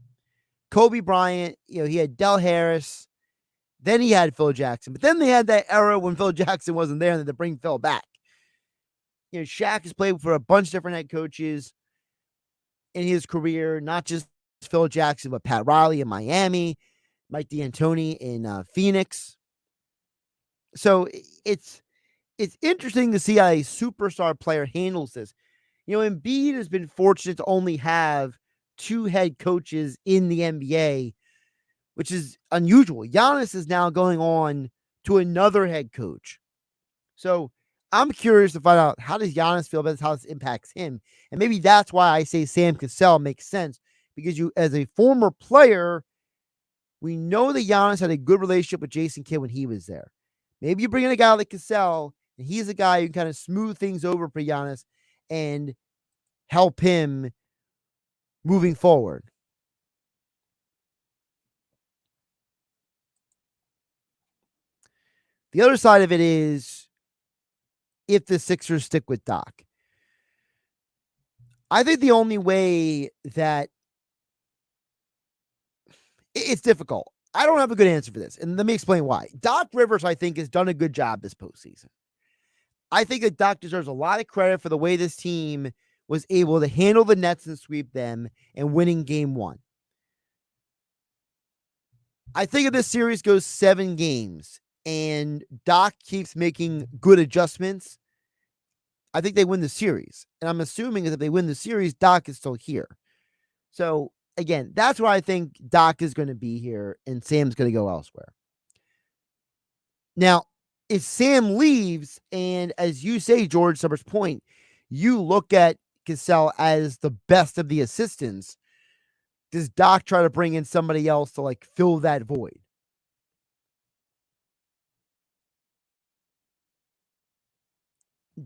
Kobe Bryant, he had Del Harris, then he had Phil Jackson, but then they had that era when Phil Jackson wasn't there and then to bring Phil back. Shaq has played for a bunch of different head coaches in his career, not just Phil Jackson, but Pat Riley in Miami, Mike D'Antoni in Phoenix. So it's interesting to see how a superstar player handles this. Embiid has been fortunate to only have 2 head coaches in the NBA which is unusual. Giannis is now going on to another head coach. So I'm curious to find out, how does Giannis feel about this, how this impacts him? And maybe that's why I say Sam Cassell makes sense, because you, as a former player, we know that Giannis had a good relationship with Jason Kidd when he was there. Maybe you bring in a guy like Cassell, and he's a guy who can kind of smooth things over for Giannis and help him moving forward. The other side of it is, if the Sixers stick with Doc, I think the only way that it's difficult. I don't have a good answer for this, and let me explain why. Doc Rivers, I think, has done a good job this postseason. I think that Doc deserves a lot of credit for the way this team was able to handle the Nets and sweep them and winning game 1. I think if this series goes 7 games and Doc keeps making good adjustments, I think they win the series. And I'm assuming if they win the series, Doc is still here. So, again, that's where I think Doc is going to be here and Sam's going to go elsewhere. Now, if Sam leaves, and as you say, George Summers' point, you look at Cassell as the best of the assistants, does Doc try to bring in somebody else to like fill that void?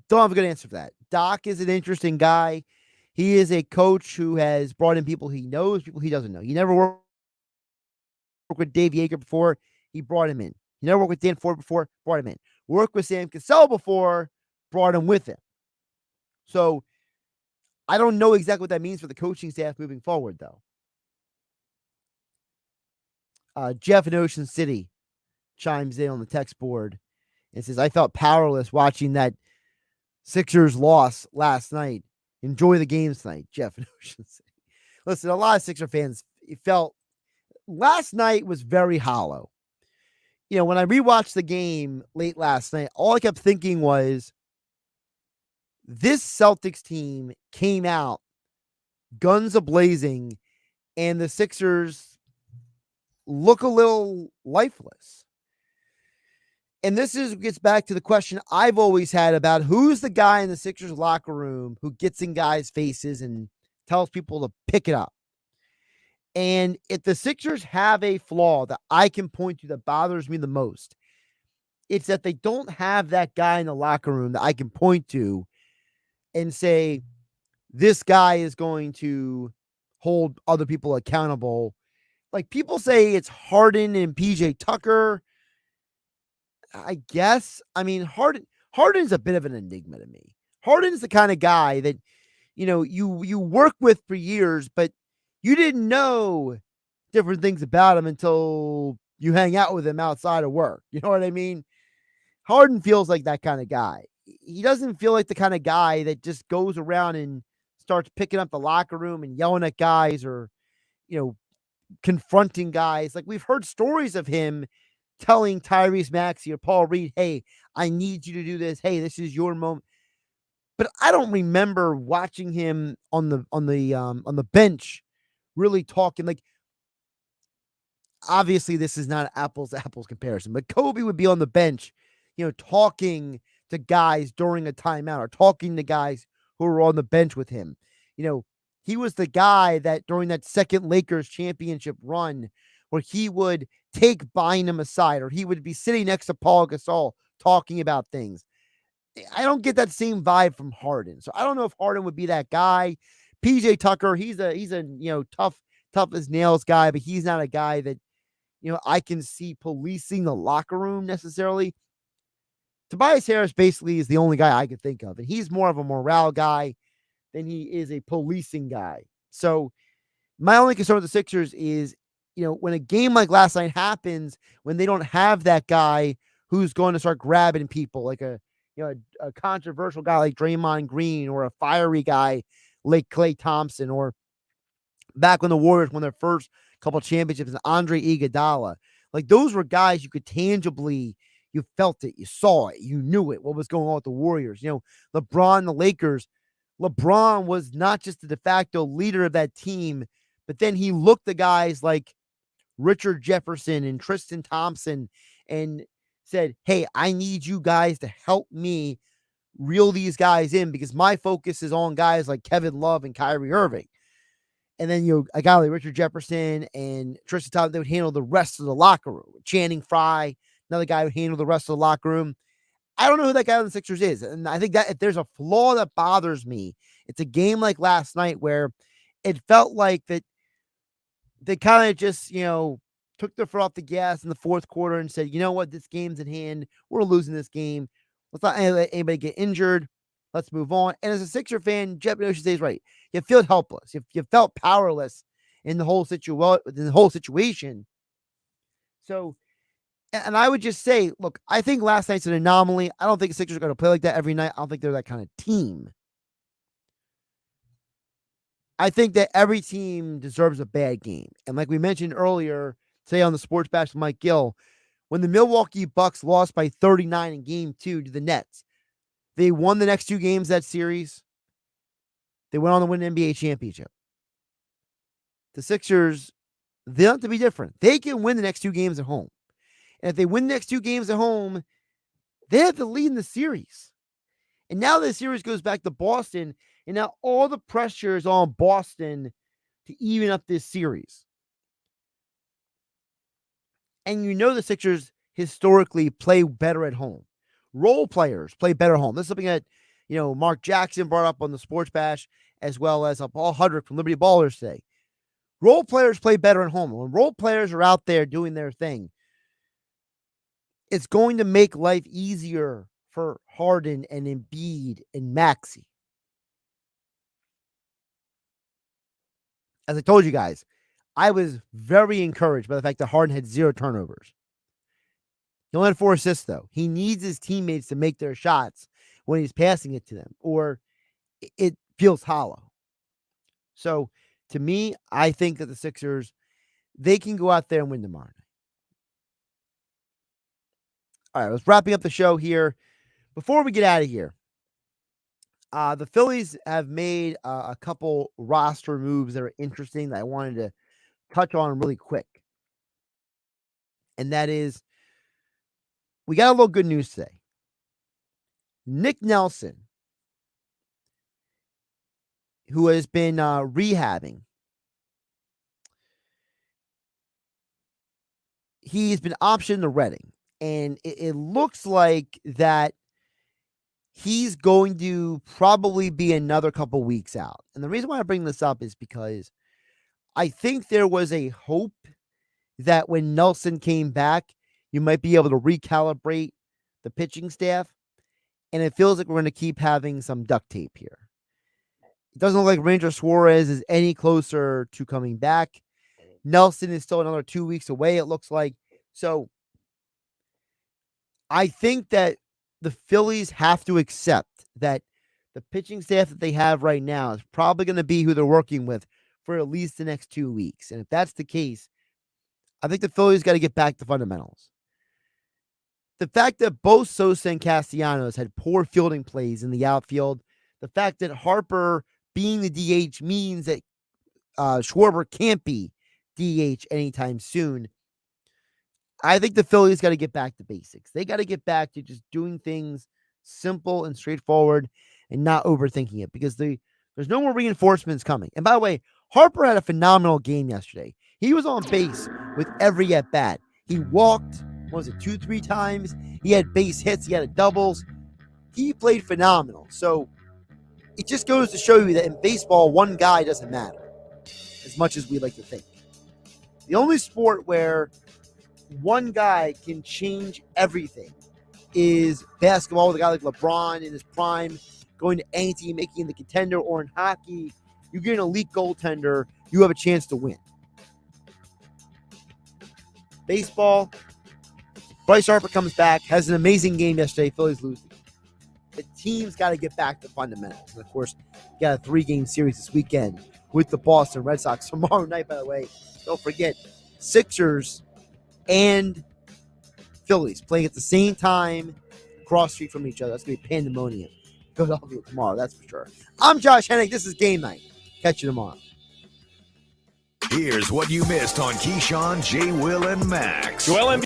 Don't have a good answer for that. Doc is an interesting guy. He is a coach who has brought in people he knows, people he doesn't know. He never worked with Dave Yeager before. He brought him in. He never worked with Dan Ford before, brought him in. Worked with Sam Cassell before, brought him with him. So I don't know exactly what that means for the coaching staff moving forward, though. Jeff in Ocean City chimes in on the text board and says, I felt powerless watching that Sixers loss last night. Enjoy the games tonight, Jeff in Ocean City. Listen, a lot of Sixer fans felt last night was very hollow. You know, when I rewatched the game late last night, all I kept thinking was, this Celtics team came out guns a-blazing, and the Sixers look a little lifeless. And this gets back to the question I've always had about who's the guy in the Sixers locker room who gets in guys' faces and tells people to pick it up. And if the Sixers have a flaw that I can point to that bothers me the most, it's that they don't have that guy in the locker room that I can point to and say, this guy is going to hold other people accountable. Like, people say it's Harden and PJ Tucker. I guess. I mean, Harden's a bit of an enigma to me. Harden's the kind of guy that, you know, you work with for years, but you didn't know different things about him until you hang out with him outside of work. You know what I mean? Harden feels like that kind of guy. He doesn't feel like the kind of guy that just goes around and starts picking up the locker room and yelling at guys or, you know, confronting guys. Like, we've heard stories of him telling Tyrese Maxey or Paul Reed, hey, I need you to do this. Hey, this is your moment. But I don't remember watching him on the bench really talking. Like, obviously this is not an apples to apples comparison, but Kobe would be on the bench, you know, talking to guys during a timeout or talking to guys who were on the bench with him. You know, he was the guy that during that second Lakers championship run where he would take Bynum aside, or he would be sitting next to Paul Gasol talking about things. I don't get that same vibe from Harden. So I don't know if Harden would be that guy. PJ Tucker, he's a you know, tough as nails guy, but he's not a guy that, you know, I can see policing the locker room necessarily. Tobias Harris basically is the only guy I could think of, and he's more of a morale guy than he is a policing guy. So my only concern with the Sixers is, you know, when a game like last night happens, when they don't have that guy who's going to start grabbing people, like a controversial guy like Draymond Green, or a fiery guy like Klay Thompson, or back when the Warriors won their first couple championships, and Andre Iguodala. Like, those were guys you could tangibly, you felt it, you saw it, you knew it, what was going on with the Warriors. You know, LeBron, the Lakers, LeBron was not just the de facto leader of that team, but then he looked at guys like Richard Jefferson and Tristan Thompson and said, hey, I need you guys to help me reel these guys in because my focus is on guys like Kevin Love and Kyrie Irving. And then, a guy like Richard Jefferson and Tristan Thompson, they would handle the rest of the locker room. Channing Frye, another guy would handle the rest of the locker room. I don't know who that guy on the Sixers is. And I think that if there's a flaw that bothers me, it's a game like last night where it felt like that they kind of just, took their foot off the gas in the fourth quarter and said, you know what, this game's in hand. We're losing this game. Let's not let anybody get injured. Let's move on. And as a Sixer fan, Jeff Notion says right. You feel helpless. You felt powerless in the whole situation. So, and I would just say, look, I think last night's an anomaly. I don't think the Sixers are going to play like that every night. I don't think they're that kind of team. I think that every team deserves a bad game. And like we mentioned earlier, today on the Sports Bash with Mike Gill, when the Milwaukee Bucks lost by 39 in Game 2 to the Nets, they won the next 2 games of that series. They went on to win an NBA championship. The Sixers, they don't have to be different. They can win the next 2 games at home. And if they win the next 2 games at home, they have to lead in the series. And now the series goes back to Boston, and now all the pressure is on Boston to even up this series. And the Sixers historically play better at home. Role players play better at home. This is something that, Mark Jackson brought up on the Sports Bash, as well as Paul Hudrick from Liberty Ballers today. Role players play better at home. When role players are out there doing their thing, it's going to make life easier for Harden and Embiid and Maxey. As I told you guys, I was very encouraged by the fact that Harden had 0 turnovers. He only had 4 assists, though. He needs his teammates to make their shots when he's passing it to them, or it feels hollow. So, to me, I think that the Sixers, they can go out there and win tomorrow night. All right, let's wrapping up the show here. Before we get out of here, the Phillies have made a couple roster moves that are interesting that I wanted to touch on really quick. And that is, we got a little good news today. Nick Nelson, who has been rehabbing, he's been optioned to Reading. And it looks like that he's going to probably be another couple weeks out. And the reason why I bring this up is because I think there was a hope that when Nelson came back, you might be able to recalibrate the pitching staff. And it feels like we're going to keep having some duct tape here. It doesn't look like Ranger Suarez is any closer to coming back. Nelson is still another 2 weeks away, it looks like. So I think that the Phillies have to accept that the pitching staff that they have right now is probably going to be who they're working with for at least the next 2 weeks. And if that's the case, I think the Phillies got to get back to fundamentals. The fact that both Sosa and Castellanos had poor fielding plays in the outfield, the fact that Harper being the DH means that Schwarber can't be DH anytime soon. I think the Phillies got to get back to basics. They got to get back to just doing things simple and straightforward and not overthinking it because there's no more reinforcements coming. And by the way, Harper had a phenomenal game yesterday. He was on base with every at-bat. He walked, 2-3 times? He had base hits. He had doubles. He played phenomenal. So it just goes to show you that in baseball, one guy doesn't matter as much as we like to think. The only sport where one guy can change everything is basketball with a guy like LeBron in his prime, going to any team, making the contender, or in hockey, you get an elite goaltender, you have a chance to win. Baseball, Bryce Harper comes back, has an amazing game yesterday, Phillies lose the game. The team's got to get back to fundamentals. And of course, you got a 3-game series this weekend with the Boston Red Sox. Tomorrow night, by the way, don't forget, Sixers and Phillies playing at the same time, cross street from each other. That's going to be pandemonium. Philadelphia tomorrow, that's for sure. I'm Josh Hennig. This is Game Night. Catch you tomorrow. Here's what you missed on Keyshawn, J. Will, and Max. Joel Embiid.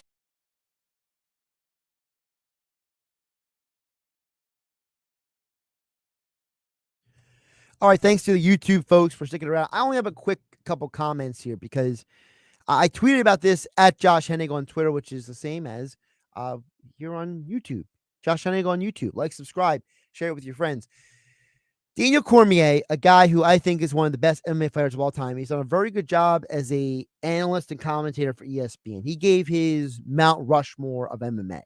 All right, thanks to the YouTube folks for sticking around. I only have a quick couple comments here because I tweeted about this at Josh Hennig on Twitter, which is the same as here on YouTube. Josh Hennig on YouTube. Like, subscribe, share it with your friends. Daniel Cormier, a guy who I think is one of the best MMA fighters of all time. He's done a very good job as a analyst and commentator for ESPN. He gave his Mount Rushmore of MMA,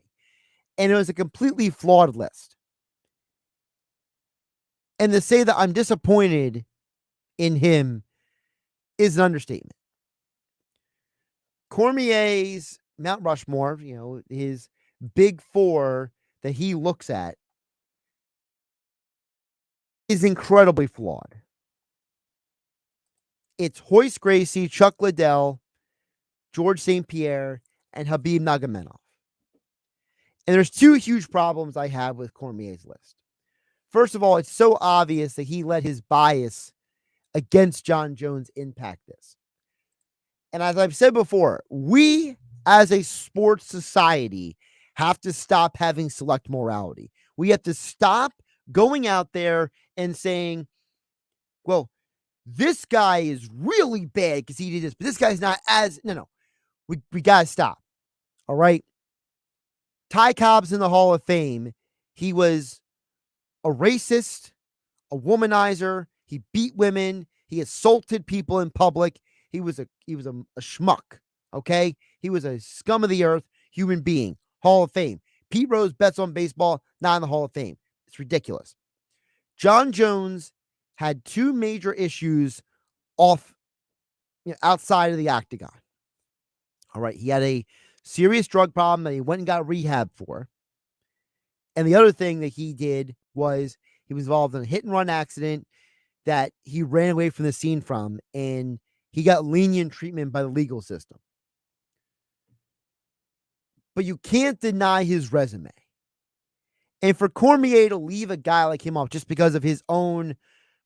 and it was a completely flawed list. And to say that I'm disappointed in him is an understatement. Cormier's Mount Rushmore, his big four that he looks at, is incredibly flawed. It's Royce Gracie, Chuck Liddell, George St. Pierre, and Khabib Nurmagomedov. And there's two huge problems I have with Cormier's list. First of all, it's so obvious that he let his bias against John Jones impact this. And as I've said before, we as a sports society have to stop having select morality. We have to stop going out there and saying, well, this guy is really bad because he did this, but this guy's not as... No. We got to stop. All right? Ty Cobb's in the Hall of Fame. He was a racist, a womanizer. He beat women. He assaulted people in public. He was a schmuck. Okay? He was a scum of the earth human being. Hall of Fame. Pete Rose bets on baseball, not in the Hall of Fame. It's ridiculous. John Jones had two major issues outside of the octagon. All right. He had a serious drug problem that he went and got rehab for. And the other thing that he did was he was involved in a hit and run accident that he ran away from the scene from, and he got lenient treatment by the legal system. But you can't deny his resume. And for Cormier to leave a guy like him off just because of his own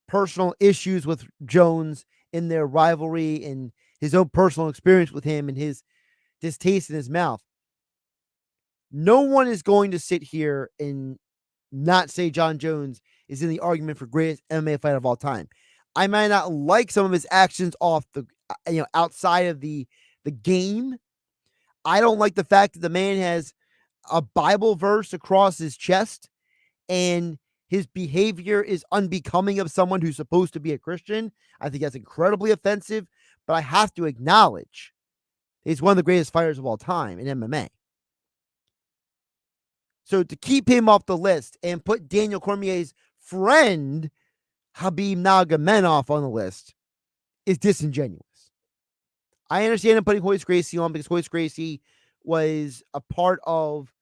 personal issues with Jones in their rivalry and his own personal experience with him and his distaste in his mouth, no one is going to sit here and not say John Jones is in the argument for greatest MMA fighter of all time. I might not like some of his actions off the, outside of the game. I don't like the fact that the man has a Bible verse across his chest and his behavior is unbecoming of someone who's supposed to be a Christian. I think that's incredibly offensive, but I have to acknowledge he's one of the greatest fighters of all time in MMA. So to keep him off the list and put Daniel Cormier's friend, Khabib Nurmagomedov, on the list is disingenuous. I understand him putting Royce Gracie on because Royce Gracie was a part of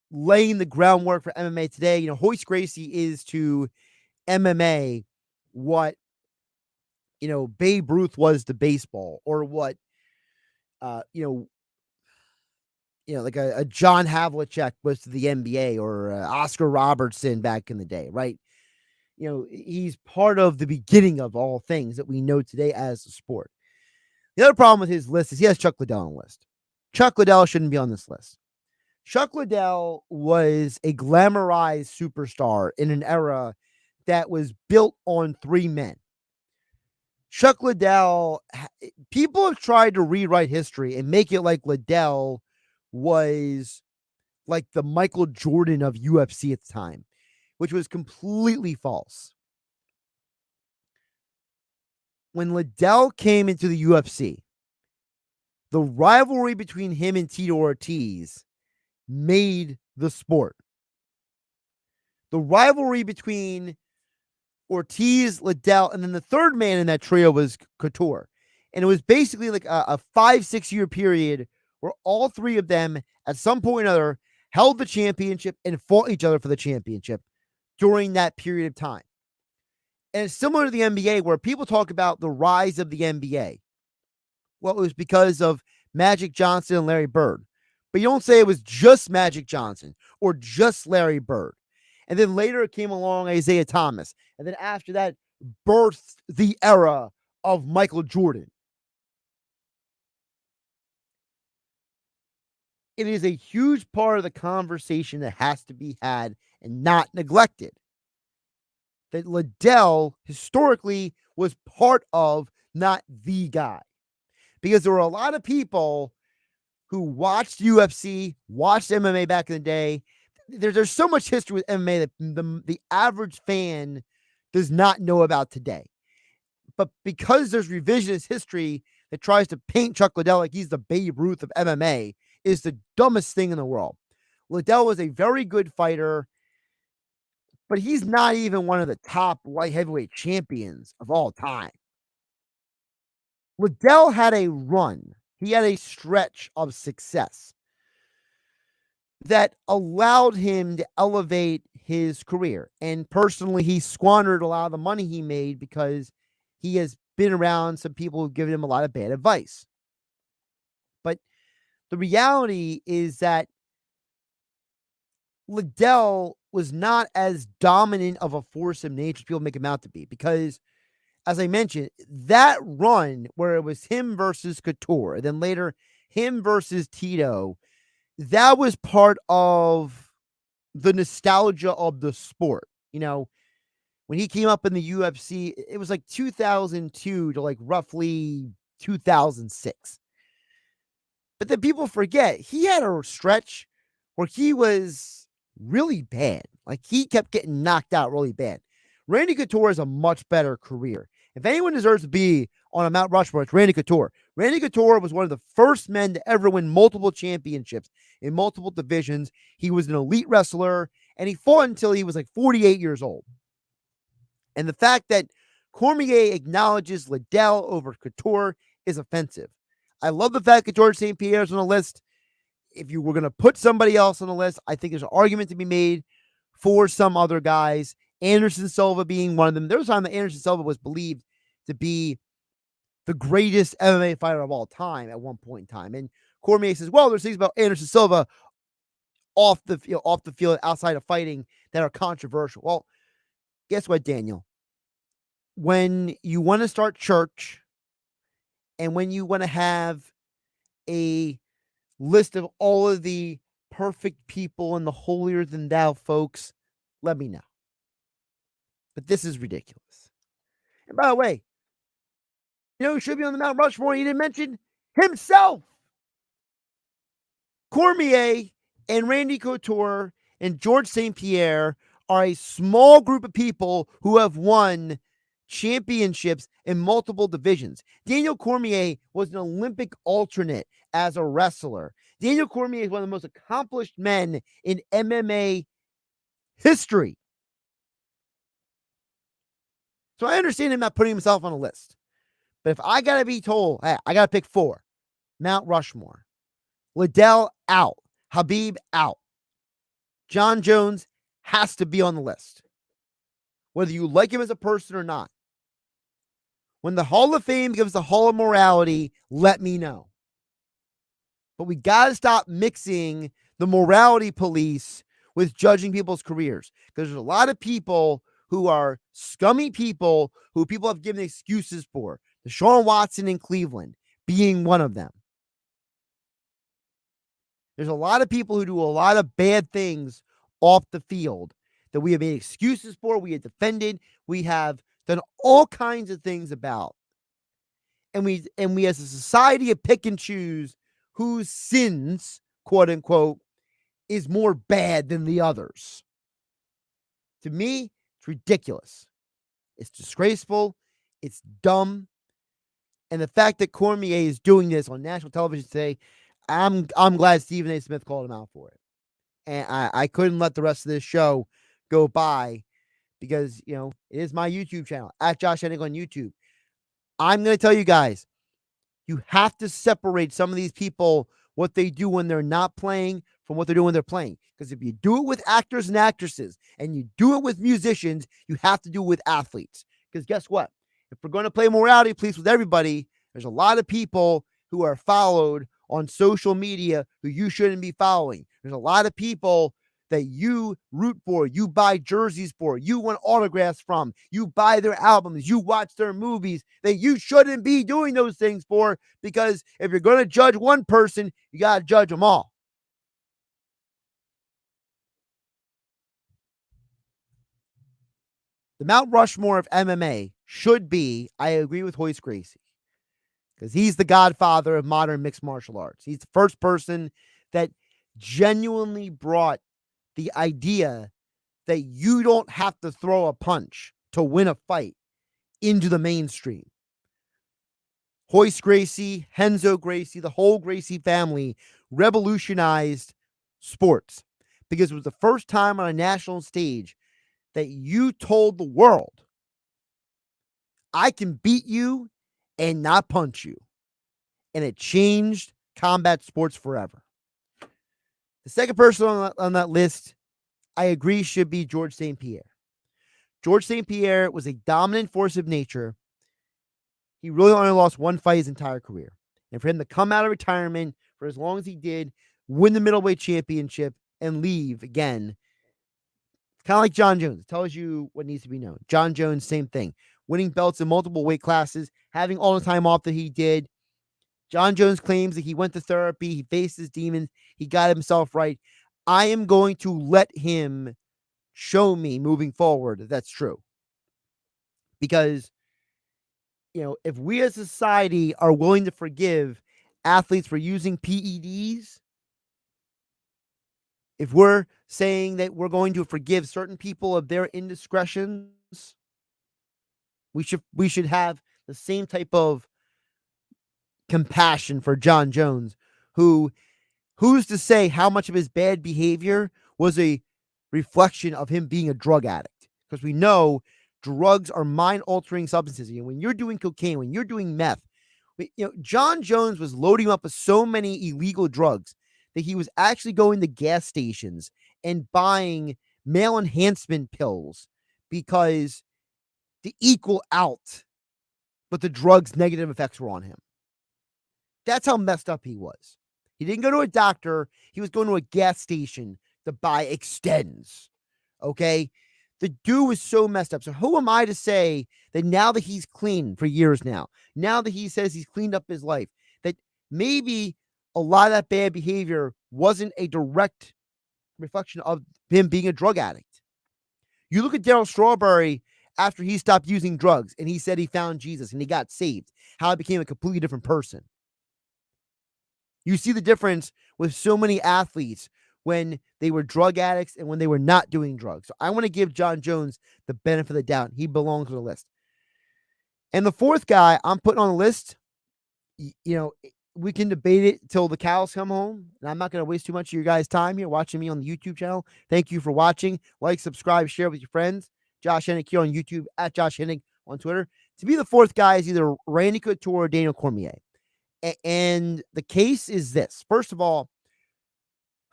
laying the groundwork for MMA today. Royce Gracie is to MMA what, Babe Ruth was to baseball, or what, like a John Havlicek was to the NBA, or Oscar Robertson back in the day, right? He's part of the beginning of all things that we know today as a sport. The other problem with his list is he has Chuck Liddell on the list. Chuck Liddell shouldn't be on this list. Chuck Liddell was a glamorized superstar in an era that was built on three men. Chuck Liddell, people have tried to rewrite history and make it like Liddell was like the Michael Jordan of UFC at the time, which was completely false. When Liddell came into the UFC, the rivalry between him and Tito Ortiz made the sport. The rivalry between Ortiz, Liddell, and then the third man in that trio was Couture. And it was basically like a 5-6 year period where all three of them at some point or another held the championship and fought each other for the championship during that period of time. And it's similar to the NBA, where people talk about the rise of the NBA. Well, it was because of Magic Johnson and Larry Bird. But you don't say it was just Magic Johnson or just Larry Bird. And then later it came along Isaiah Thomas. And then after that, birthed the era of Michael Jordan. it is a huge part of the conversation that has to be had and not neglected. That Liddell historically was part of, not the guy. Because there were a lot of people who watched UFC, watched MMA back in the day. There's so much history with MMA that the average fan does not know about today. But because there's revisionist history that tries to paint Chuck Liddell like he's the Babe Ruth of MMA, is the dumbest thing in the world. Liddell was a very good fighter, but he's not even one of the top light heavyweight champions of all time. Liddell had a run. He had a stretch of success that allowed him to elevate his career. And personally, he squandered a lot of the money he made because he has been around some people who've given him a lot of bad advice. But the reality is that Liddell was not as dominant of a force of nature as people make him out to be, because, as I mentioned, that run where it was him versus Couture, and then later him versus Tito, that was part of the nostalgia of the sport. You know, when he came up in the UFC, it was like 2002 to like roughly 2006. But then people forget he had a stretch where he was really bad. Like, he kept getting knocked out really bad. Randy Couture has a much better career. If anyone deserves to be on a Mount Rushmore, it's Randy Couture. Randy Couture was one of the first men to ever win multiple championships in multiple divisions. He was an elite wrestler, and he fought until he was like 48 years old. And the fact that Cormier acknowledges Liddell over Couture is offensive. I love the fact that George St. Pierre's on the list. If you were going to put somebody else on the list, I think there's an argument to be made for some other guys. Anderson Silva being one of them. There was a time that Anderson Silva was believed to be the greatest MMA fighter of all time at one point in time. And Cormier says, well, there's things about Anderson Silva off the field, outside of fighting, that are controversial. Well, guess what, Daniel? When you want to start church and when you want to have a list of all of the perfect people and the holier than thou folks, let me know. But this is ridiculous. And by the way, you know who should be on the Mount Rushmore? He didn't mention himself. Cormier and Randy Couture and George St. Pierre are a small group of people who have won championships in multiple divisions. Daniel Cormier was an Olympic alternate as a wrestler. Daniel Cormier is one of the most accomplished men in MMA history. So I understand him not putting himself on a list. But if I got to be told, hey, I got to pick 4, Mount Rushmore, Liddell out, Habib out, John Jones has to be on the list, whether you like him as a person or not. When the Hall of Fame gives the Hall of Morality, let me know. But we got to stop mixing the morality police with judging people's careers, because there's a lot of people who are scummy people who people have given excuses for. Deshaun Watson in Cleveland being one of them. There's a lot of people who do a lot of bad things off the field that we have made excuses for, we have defended, we have done all kinds of things about. And we as a society have pick and choose whose sins, quote unquote, is more bad than the others. To me, it's ridiculous. It's disgraceful. It's dumb. And the fact that Cormier is doing this on national television today, I'm glad Stephen A. Smith called him out for it. And I couldn't let the rest of this show go by, because, you know, it is my YouTube channel, at Josh Hennig on YouTube. I'm going to tell you guys, you have to separate some of these people, what they do when they're not playing, from what they're doing when they're playing. Because if you do it with actors and actresses, and you do it with musicians, you have to do it with athletes. Because guess what? If we're going to play morality police with everybody, there's a lot of people who are followed on social media who you shouldn't be following. There's a lot of people that you root for, you buy jerseys for, you want autographs from, you buy their albums, you watch their movies, that you shouldn't be doing those things for, because if you're going to judge one person, you got to judge them all. the Mount Rushmore of MMA should be, I agree with Royce Gracie, because he's the godfather of modern mixed martial arts. He's the first person that genuinely brought the idea that you don't have to throw a punch to win a fight into the mainstream. Royce Gracie, Renzo Gracie, the whole Gracie family revolutionized sports because it was the first time on a national stage that you told the world, I can beat you and not punch you. And it changed combat sports forever. The second person on that list, I agree, should be George St. Pierre. George St. Pierre was a dominant force of nature. He really only lost one fight his entire career. And for him to come out of retirement for as long as he did, win the middleweight championship, and leave again, kind of like John Jones. It tells you what needs to be known. John Jones, same thing. Winning belts in multiple weight classes, having all the time off that he did. John Jones claims that he went to therapy, he faced his demons, he got himself right. I am going to let him show me moving forward that that's true. Because, if we as a society are willing to forgive athletes for using PEDs, if we're saying that we're going to forgive certain people of their indiscretions, we should have the same type of compassion for John Jones, who's to say how much of his bad behavior was a reflection of him being a drug addict? Because we know drugs are mind-altering substances. When you're doing cocaine, when you're doing meth, John Jones was loading up with so many illegal drugs that he was actually going to gas stations and buying male enhancement pills because to equal out what the drug's negative effects were on him. That's how messed up he was. He didn't go to a doctor. He was going to a gas station to buy Extends. Okay? The dude was so messed up. So who am I to say that now that he's clean for years now that he says he's cleaned up his life, that maybe a lot of that bad behavior wasn't a direct reflection of him being a drug addict? You look at Darryl Strawberry after he stopped using drugs and he said he found Jesus and he got saved, how he became a completely different person. You see the difference with so many athletes when they were drug addicts and when they were not doing drugs. So I want to give John Jones the benefit of the doubt. He belongs on the list. And the fourth guy I'm putting on the list, we can debate it till the cows come home. And I'm not going to waste too much of your guys' time here watching me on the YouTube channel. Thank you for watching. Like, subscribe, share with your friends. Josh Hennig here on YouTube, at Josh Hennig on Twitter. To be the fourth guy is either Randy Couture or Daniel Cormier. And the case is this. First of all,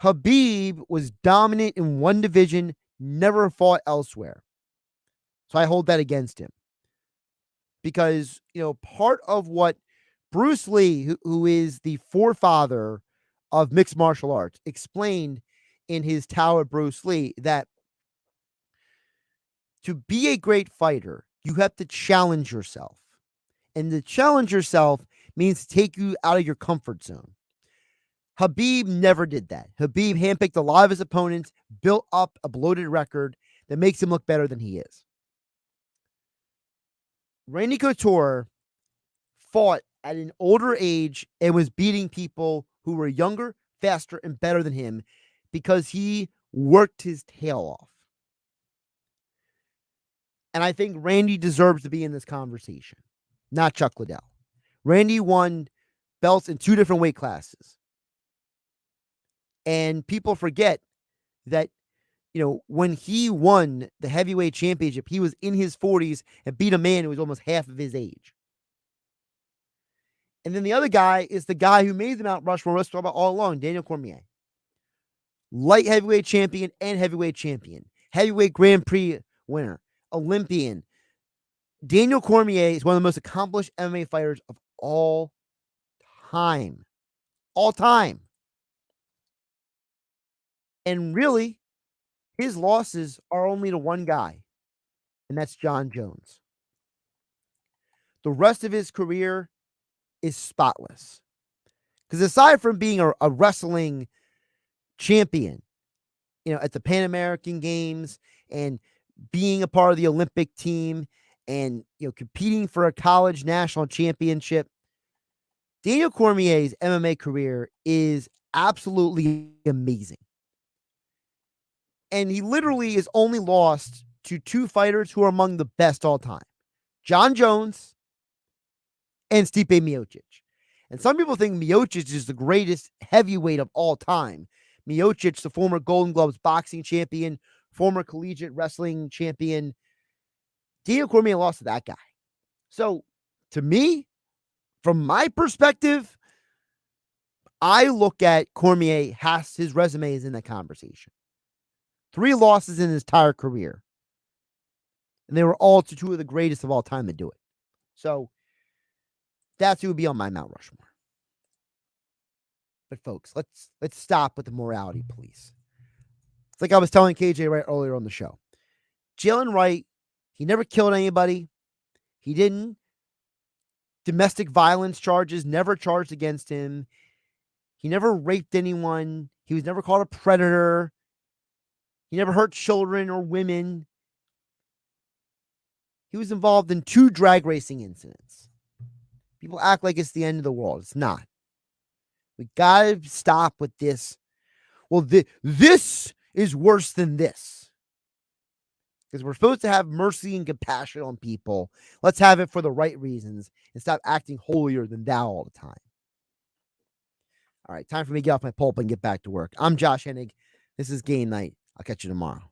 Khabib was dominant in one division, never fought elsewhere. So I hold that against him. Because, part of what Bruce Lee, who is the forefather of mixed martial arts, explained in his Tao of Bruce Lee, that to be a great fighter, you have to challenge yourself. And to challenge yourself means to take you out of your comfort zone. Khabib never did that. Khabib handpicked a lot of his opponents, built up a bloated record that makes him look better than he is. Randy Couture fought at an older age and was beating people who were younger, faster, and better than him because he worked his tail off. And I think Randy deserves to be in this conversation, not Chuck Liddell. Randy won belts in 2 different weight classes. And people forget that, when he won the heavyweight championship, he was in his 40s and beat a man who was almost half of his age. And then the other guy is the guy who made the Mount Rushmore let's talk about all along, Daniel Cormier. Light heavyweight champion and heavyweight champion. Heavyweight Grand Prix winner. Olympian. Daniel Cormier is one of the most accomplished MMA fighters of all time. All time. And really, his losses are only to one guy, and that's John Jones. The rest of his career is spotless. Because aside from being a wrestling champion, at the Pan American Games and being a part of the Olympic team and, competing for a college national championship. Daniel Cormier's MMA career is absolutely amazing. And he literally is only lost to two fighters who are among the best all time, John Jones and Stipe Miocic. And some people think Miocic is the greatest heavyweight of all time. Miocic, the former Golden Gloves boxing champion, former collegiate wrestling champion. Daniel Cormier lost to that guy. So, to me, from my perspective, I look at Cormier, his resume is in that conversation. 3 losses in his entire career. And they were all to two of the greatest of all time to do it. So, that's who would be on my Mount Rushmore. But folks, let's stop with the morality police. It's like I was telling KJ Wright earlier on the show. Jalen Wright, he never killed anybody. He didn't. Domestic violence charges never charged against him. He never raped anyone. He was never called a predator. He never hurt children or women. He was involved in 2 drag racing incidents. People act like it's the end of the world. It's not. We got to stop with this. Well, this is worse than this. Because we're supposed to have mercy and compassion on people. Let's have it for the right reasons and stop acting holier than thou all the time. All right, time for me to get off my pulp and get back to work. I'm Josh Hennig. This is Game Night. I'll catch you tomorrow.